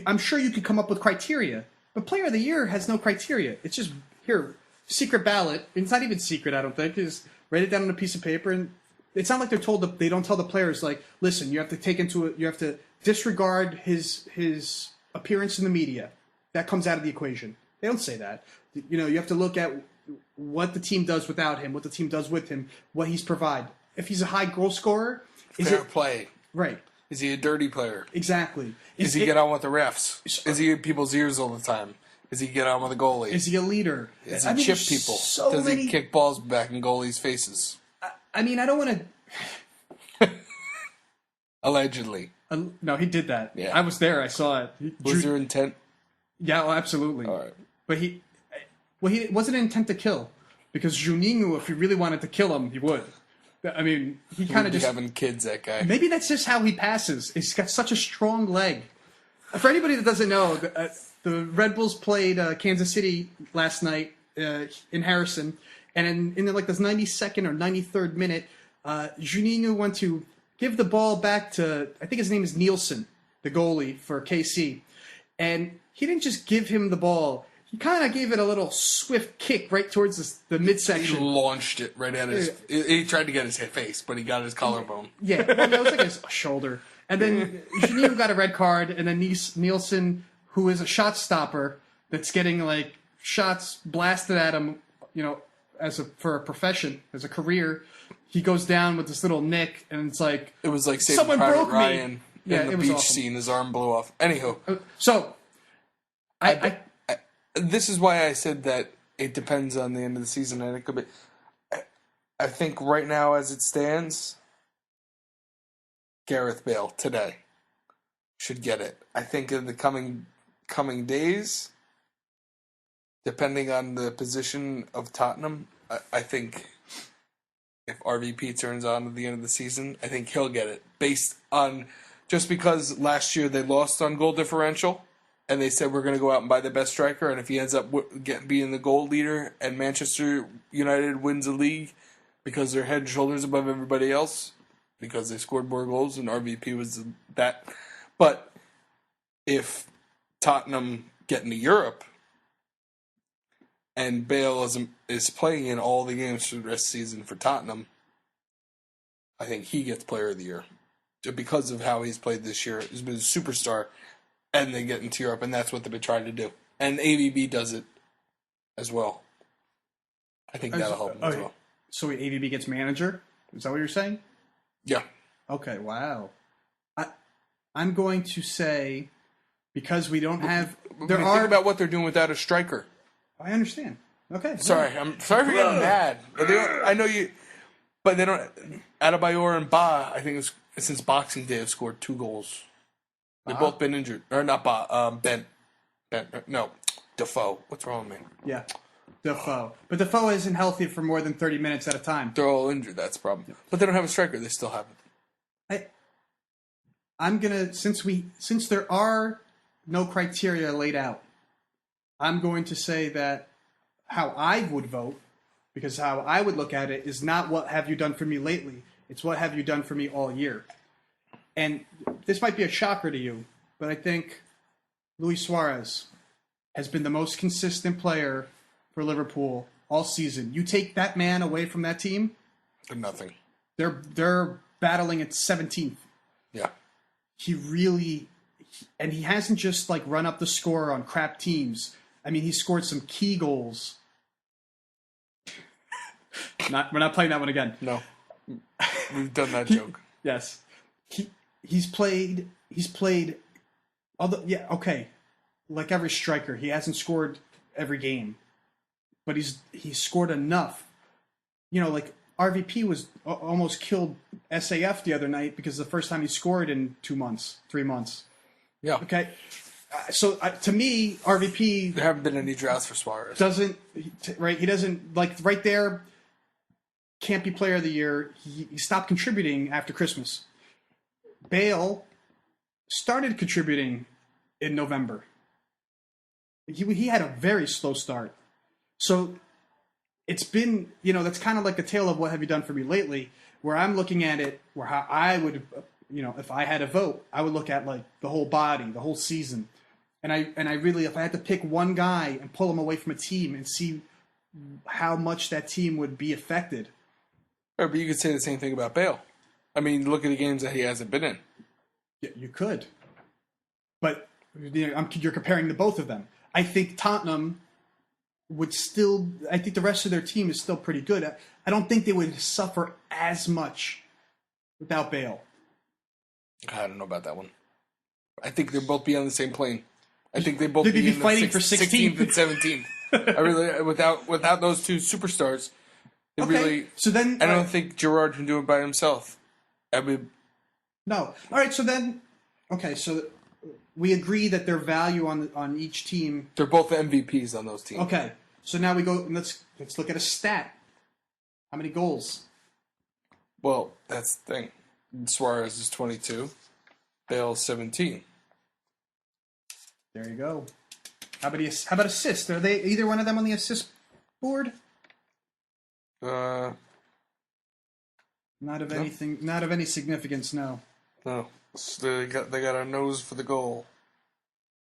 I'm sure you could come up with criteria, but Player of the Year has no criteria. It's just, here, secret ballot. It's not even secret, I don't think. Just write it down on a piece of paper, and it's not like they don't tell the players, like, listen, you have to disregard his appearance in the media. That comes out of the equation. They don't say that. You have to look at what the team does without him, what the team does with him, what he's provide. If he's a high goal scorer, fair play. Right. Is he a dirty player? Exactly. Does he get on with the refs? Is he in people's ears all the time? Does he get on with the goalie? Is he a leader? Does he chip people? Does he kick balls back in goalies' faces? I mean, I don't want to... Allegedly. No, he did that. Yeah. I was there. I saw it. Was there intent? Yeah, absolutely. All right. But it wasn't an intent to kill. Because Juninho, if he really wanted to kill him, he would. I mean, he kind of just... having kids, that guy. Maybe that's just how he passes. He's got such a strong leg. For anybody that doesn't know, the Red Bulls played Kansas City last night in Harrison. And in like this 92nd or 93rd minute, Juninho went to give the ball back to, I think his name is Nielsen, the goalie for KC. And he didn't just give him the ball. He kind of gave it a little swift kick right towards the midsection. He launched it right at his... He tried to get his face, but he got his collarbone. Yeah, well, it was like his shoulder. And then Juninho got a red card, and then Nielsen, who is a shot stopper, that's getting like shots blasted at him, for a profession, as a career, he goes down with this little nick, and it's like It was like Saving someone Private broke me. Ryan Yeah, in the it was beach awesome. scene. His arm blew off. Anywho, So, this is why I said that it depends on the end of the season, and it could be. I think right now, as it stands, Gareth Bale today should get it. I think in the coming days, depending on the position of Tottenham, I think if RVP turns on at the end of the season, I think he'll get it. Based on just because last year they lost on goal differential, and they said we're going to go out and buy the best striker, and if he ends up being the goal leader, and Manchester United wins the league because they're head and shoulders above everybody else, because they scored more goals, and RVP was that. But if Tottenham get into Europe, and Bale is playing in all the games for the rest of the season for Tottenham, I think he gets Player of the Year. Just because of how he's played this year. He's been a superstar, and they get into Europe, and that's what they've been trying to do. And AVB does it as well. I think that'll help him as well. So AVB gets manager? Is that what you're saying? Yeah. Okay, wow. I'm going to say, because we don't have... Think about what they're doing without a striker. I understand. Okay. Sorry, I'm sorry for getting mad. But I know you... But they don't... Adebayor and Ba, I think since Boxing Day, have scored 2 goals. They've both been injured. Or not Ba, Ben. No, Defoe. What's wrong with me? Yeah, Defoe. But Defoe isn't healthy for more than 30 minutes at a time. They're all injured, that's the problem. But they don't have a striker, they still have it. I'm going to... Since there are no criteria laid out, I'm going to say that how I would vote, because how I would look at it is not what have you done for me lately, it's what have you done for me all year. And this might be a shocker to you, but I think Luis Suarez has been the most consistent player for Liverpool all season. You take that man away from that team, They're nothing. They're battling at 17th. Yeah. He really... And he hasn't just like run up the score on crap teams. I mean, he scored some key goals. We're not playing that one again. No. We've done that joke. Yes. He's played yeah, okay. Like every striker, he hasn't scored every game. But he's scored enough. You know, like RVP was almost killed SAF the other night because the first time he scored in 3 months. Yeah. Okay. So to me, RVP... There haven't been any droughts for Suarez. Right? He doesn't... Like, right there, can't be Player of the Year. He stopped contributing after Christmas. Bale started contributing in November. He had a very slow start. So it's been... You know, that's kind of like a tale of what have you done for me lately, where I'm looking at it, where how I would... You know, if I had a vote, I would look at like the whole body, the whole season. And I really, if I had to pick one guy and pull him away from a team and see how much that team would be affected. Right, but you could say the same thing about Bale. I mean, look at the games that he hasn't been in. Yeah, you could. But you know, you're comparing the both of them. I think Tottenham would still, I think the rest of their team is still pretty good. I don't think they would suffer as much without Bale. I don't know about that one. I think they'll both be on the same plane. I think they both They'd be in fighting the for 16th and 17th. I really, without those 2 superstars, they really. So then, I don't think Gerrard can do it by himself. No. All right. So then, okay. So we agree that their value on each team. They're both the MVPs on those teams. Okay. So now we go. Let's look at a stat. How many goals? Well, that's the thing. Suarez is 22. Bale's 17. There you go. How about assists? Are they either one of them on the assist board? Not of anything. Not of any significance. No. No. So they got a nose for the goal.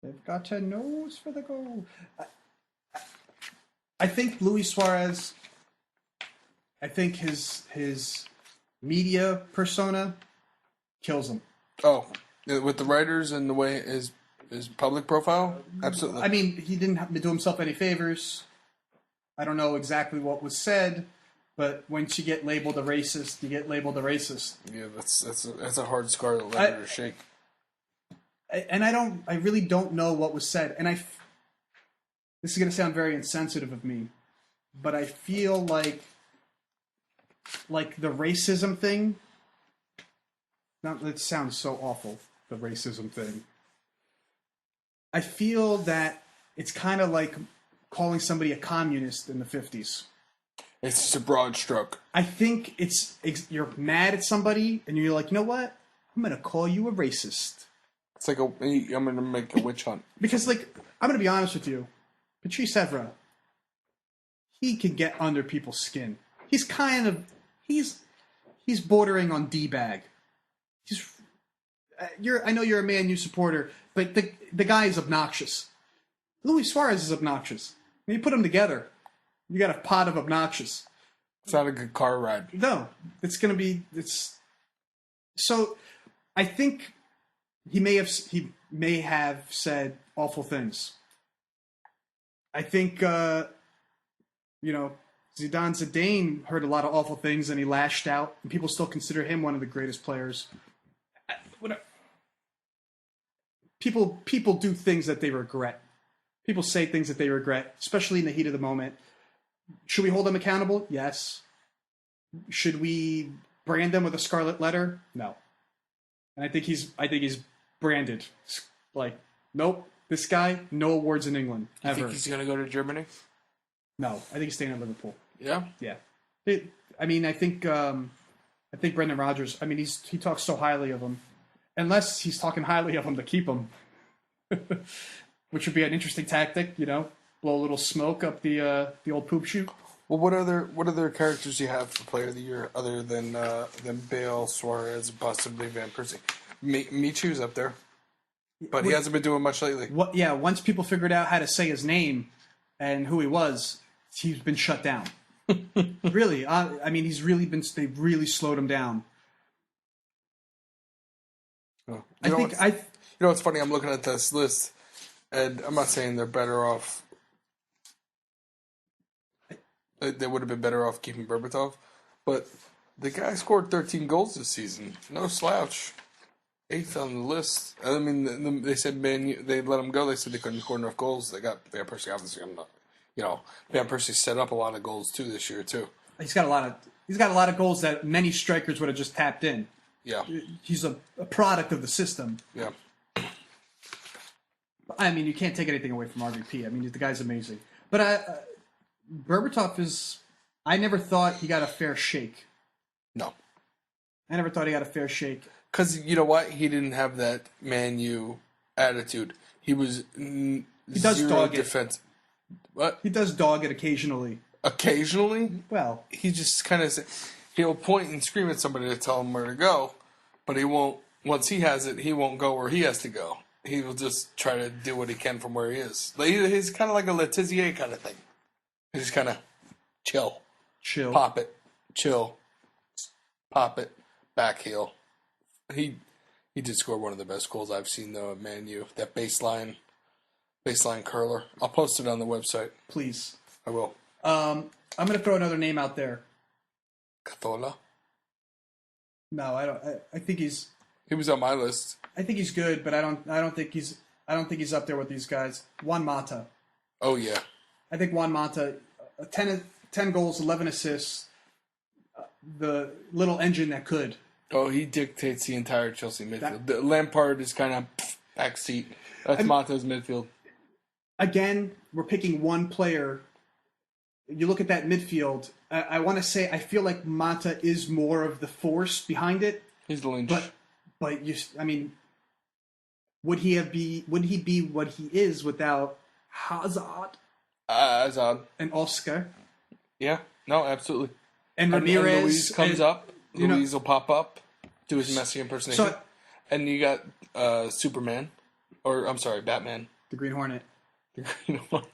They've got a nose for the goal. I think Luis Suarez. I think his media persona kills him. Oh, with the writers and the way his public profile? Absolutely. I mean, he didn't do himself any favors. I don't know exactly what was said, But once you get labeled a racist, you get labeled a racist. Yeah, that's a hard scarlet letter to shake. I really don't know what was said, and this is going to sound very insensitive of me, but I feel like the racism thing. It sounds so awful. The racism thing. I feel that it's kind of like calling somebody a communist in the 50s. It's just a broad stroke. I think you're mad at somebody, and you're like, you know what? I'm going to call you a racist. It's like I'm going to make a witch hunt. Because, like, I'm going to be honest with you. Patrice Evra, he can get under people's skin. He's kind of, he's bordering on D-bag. I know you're a Man U supporter, but the guy is obnoxious. Luis Suarez is obnoxious. When you put them together, you got a pot of obnoxious. It's not a good car ride. No, so I think he may have said awful things. I think Zinedine Zidane heard a lot of awful things and he lashed out, and people still consider him one of the greatest players. People do things that they regret. People say things that they regret, especially in the heat of the moment. Should we hold them accountable? Yes. Should we brand them with a scarlet letter? No. And I think he's branded. Like, nope, this guy, no awards in England ever. You think he's going to go to Germany? No, I think he's staying at Liverpool. Yeah? Yeah. I think Brendan Rodgers, he talks so highly of him. Unless he's talking highly of him to keep him. Which would be an interesting tactic, blow a little smoke up the old poop chute. Well, what other characters do you have for Player of the Year other than Bale, Suarez, and possibly Van Persie? Michu's up there, but he hasn't been doing much lately. Once people figured out how to say his name and who he was, he's been shut down. Really, they've really slowed him down. Oh. You know what's funny? I'm looking at this list, and I'm not saying they're better off. They would have been better off keeping Berbatov, but the guy scored 13 goals this season. No slouch. 8th on the list. I mean, they said they let him go. They said they couldn't score enough goals. They got Van Persie. Obviously, Van Persie set up a lot of goals too this year too. He's got a lot of goals that many strikers would have just tapped in. Yeah, he's a product of the system. Yeah. You can't take anything away from RVP. The guy's amazing. But Berbatov is... I never thought he got a fair shake. No. I never thought he got a fair shake. Because, you know what? He didn't have that Man U attitude. He was he does dog defense. What? He does dog it occasionally. Occasionally? Well... He just kind of... He'll point and scream at somebody to tell him where to go, but he won't... Once he has it, he won't go where he has to go. He will just try to do what he can from where he is. He's kind of like a Letizia kind of thing. He just kind of chill. Pop it. Chill. Pop it. Back heel. He did score one of the best goals I've seen, though, at Man U. That baseline curler. I'll post it on the website. Please. I will. I'm going to throw another name out there. Cazorla? No, I don't. I think he's... He was on my list. I think he's good, but I don't think he's up there with these guys. Juan Mata. Oh yeah. I think Juan Mata, 10 goals, 11 assists, the little engine that could. Oh, he dictates the entire Chelsea midfield. Lampard is kind of backseat. That's Mata's midfield. Again, we're picking one player. You look at that midfield. I want to say I feel like Mata is more of the force behind it. He's the lynch. But would he be what he is without Hazard? Hazard and Oscar. Yeah, no, absolutely. And Ramirez and Luis comes up. Luis will pop up, do his Messi impersonation, and you got Superman, or I'm sorry, Batman, the Green Hornet. The Green Hornet.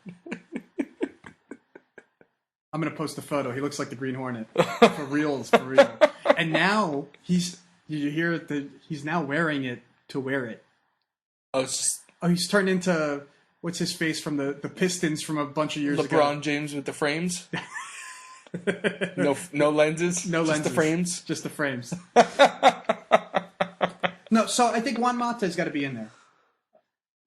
I'm gonna post the photo. He looks like the Green Hornet for real. And now he's now wearing it to wear it. He's turned into what's his face from the Pistons from a bunch of years ago. LeBron James with the frames. No lenses. No just lenses. the frames. Just the frames. No, so I think Juan Mata's got to be in there.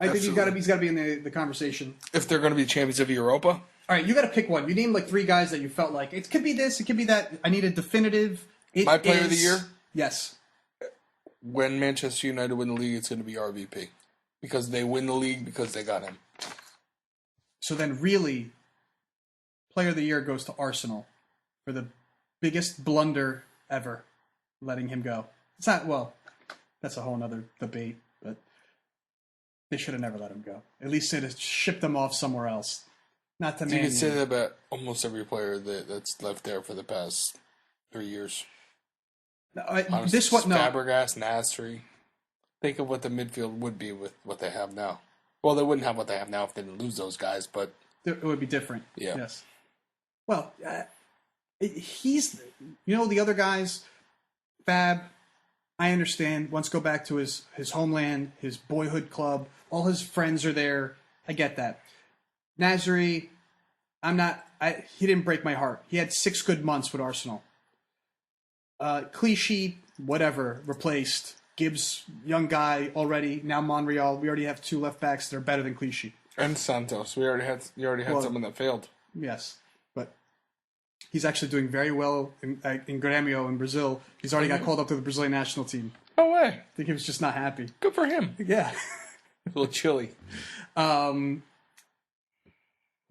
I think he's got to be in the conversation. If they're going to be champions of Europa. All right, you got to pick one. You named like 3 guys that you felt like it could be this, it could be that. I need a definitive. My player of the year? Yes. When Manchester United win the league, it's going to be RVP. Because they win the league because they got him. So then really, player of the year goes to Arsenal for the biggest blunder ever, letting him go. It's not, well, that's a whole other debate, but they should have never let him go. At least they'd have shipped him off somewhere else. Not to You can say that about almost every player that's left there for the past 3 years. Honestly, this one, no. Fabregas, Nasri. Think of what the midfield would be with what they have now. Well, they wouldn't have what they have now if they didn't lose those guys, but it would be different. Yeah. Yes. Well, he's, the other guys, Fab, I understand, wants to go back to his homeland, his boyhood club. All his friends are there. I get that. Nasri, he didn't break my heart. He had 6 good months with Arsenal. Clichy, whatever, replaced. Gibbs, young guy already. Now Monreal. We already have 2 left backs that are better than Clichy. And Santos. You already had someone that failed. Yes, but he's actually doing very well in Grêmio in Brazil. He's already got called up to the Brazilian national team. No way. I think he was just not happy. Good for him. Yeah. A little chilly. Who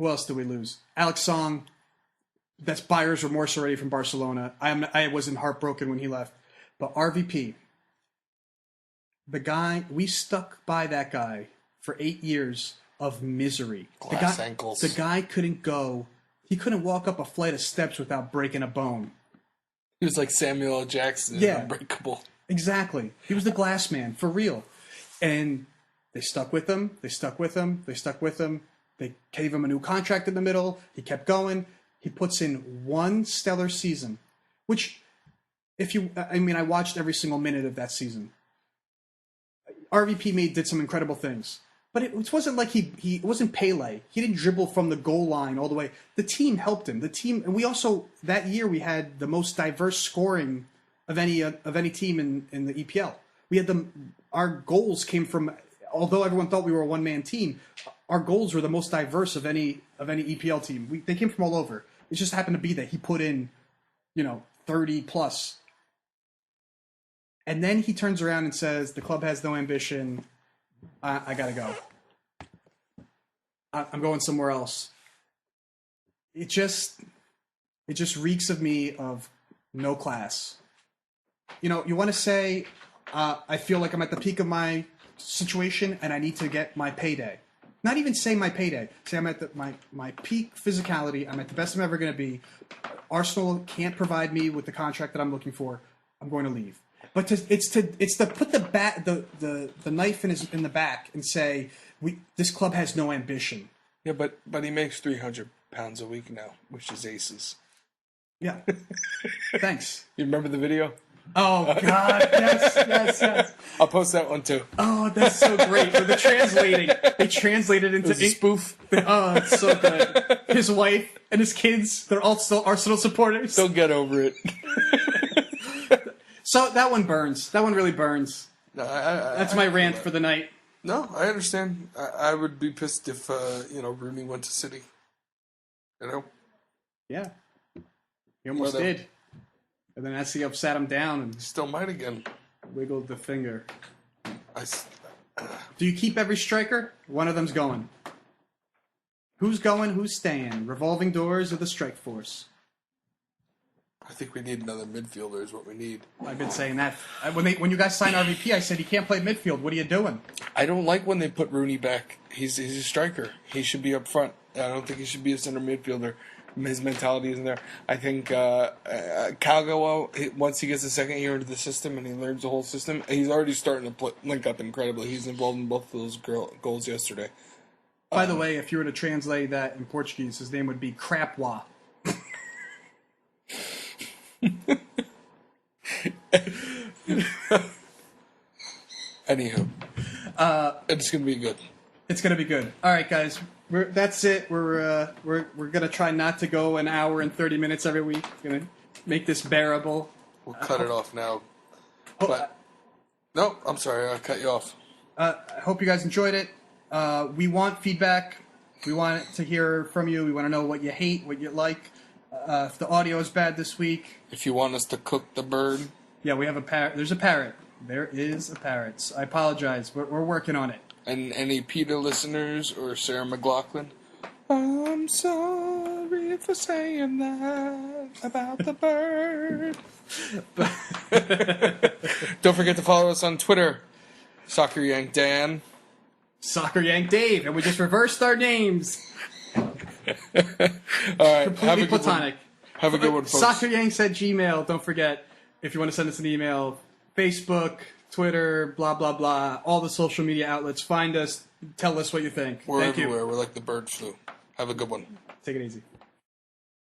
else did we lose? Alex Song. That's buyer's remorse already from Barcelona. I wasn't heartbroken when he left. But RVP, the guy, we stuck by that guy for 8 years of misery. Glass ankles. The guy couldn't go. He couldn't walk up a flight of steps without breaking a bone. He was like Samuel L. Jackson. Yeah. Unbreakable. Exactly. He was the glass man, for real. And they stuck with him. They stuck with him. They stuck with him. They gave him a new contract in the middle. He kept going. He puts in 1 stellar season, which, I watched every single minute of that season. RVP did some incredible things, but it wasn't like it wasn't Pele. He didn't dribble from the goal line all the way. The team helped him. The team, and we also, that year we had the most diverse scoring of any team in the EPL. We had our goals came from, although everyone thought we were a one-man team, our goals were the most diverse of any EPL team. They came from all over. It just happened to be that he put in, 30 plus. And then he turns around and says, the club has no ambition. I got to go. I'm going somewhere else. It just reeks of me of no class. You want to say, I feel like I'm at the peak of my situation and I need to get my payday. Not even say my payday. Say I'm at my peak physicality. I'm at the best I'm ever going to be. Arsenal can't provide me with the contract that I'm looking for. I'm going to leave. But it's to put the knife in the back and say this club has no ambition. Yeah, but he makes £300 a week now, which is aces. Yeah. Thanks. You remember the video? Oh God! Yes. I'll post that one too. Oh, that's so great. With the translating, they translated into a spoof. Oh, it's so good. His wife and his kids—they're all still Arsenal supporters. Don't get over it. So that one burns. That one really burns. No, that's my rant for the night. No, I understand. I would be pissed if Rooney went to City. Yeah, he almost did. And then Essie sat him down and still might again. Wiggled the finger. Do you keep every striker? One of them's going. Who's going? Who's staying? Revolving doors of the strike force. I think we need another midfielder is what we need. I've been saying that. When you guys signed RVP, I said he can't play midfield. What are you doing? I don't like when they put Rooney back. He's a striker. He should be up front. I don't think he should be a center midfielder. His mentality isn't there. I think Calgo, once he gets a second year into the system and he learns the whole system, he's already starting to link up incredibly. He's involved in both of those goals yesterday. By the way, if you were to translate that in Portuguese, his name would be Crapwa. Anywho, it's going to be good. It's going to be good. All right, guys. That's it. We're gonna try not to go an hour and 30 minutes every week. We're gonna make this bearable. We'll cut it off now. But no, I'm sorry, I cut you off. I hope you guys enjoyed it. We want feedback. We want to hear from you. We want to know what you hate, what you like. If the audio is bad this week. If you want us to cook the bird. Yeah, we have a parrot. There's a parrot. There is a parrot. I apologize. We're working on it. And any PETA listeners or Sarah McLachlan, I'm sorry for saying that about the bird. Don't forget to follow us on Twitter, Soccer Yank Dan. Soccer Yank Dave. And we just reversed our names. All right. Completely platonic. Have a good one, folks. SoccerYanks at Gmail. Don't forget, if you want to send us an email, Facebook, Twitter, blah, blah, blah, all the social media outlets. Find us. Tell us what you think. We're Thank everywhere. you. We're like the bird flu. Have a good one. Take it easy.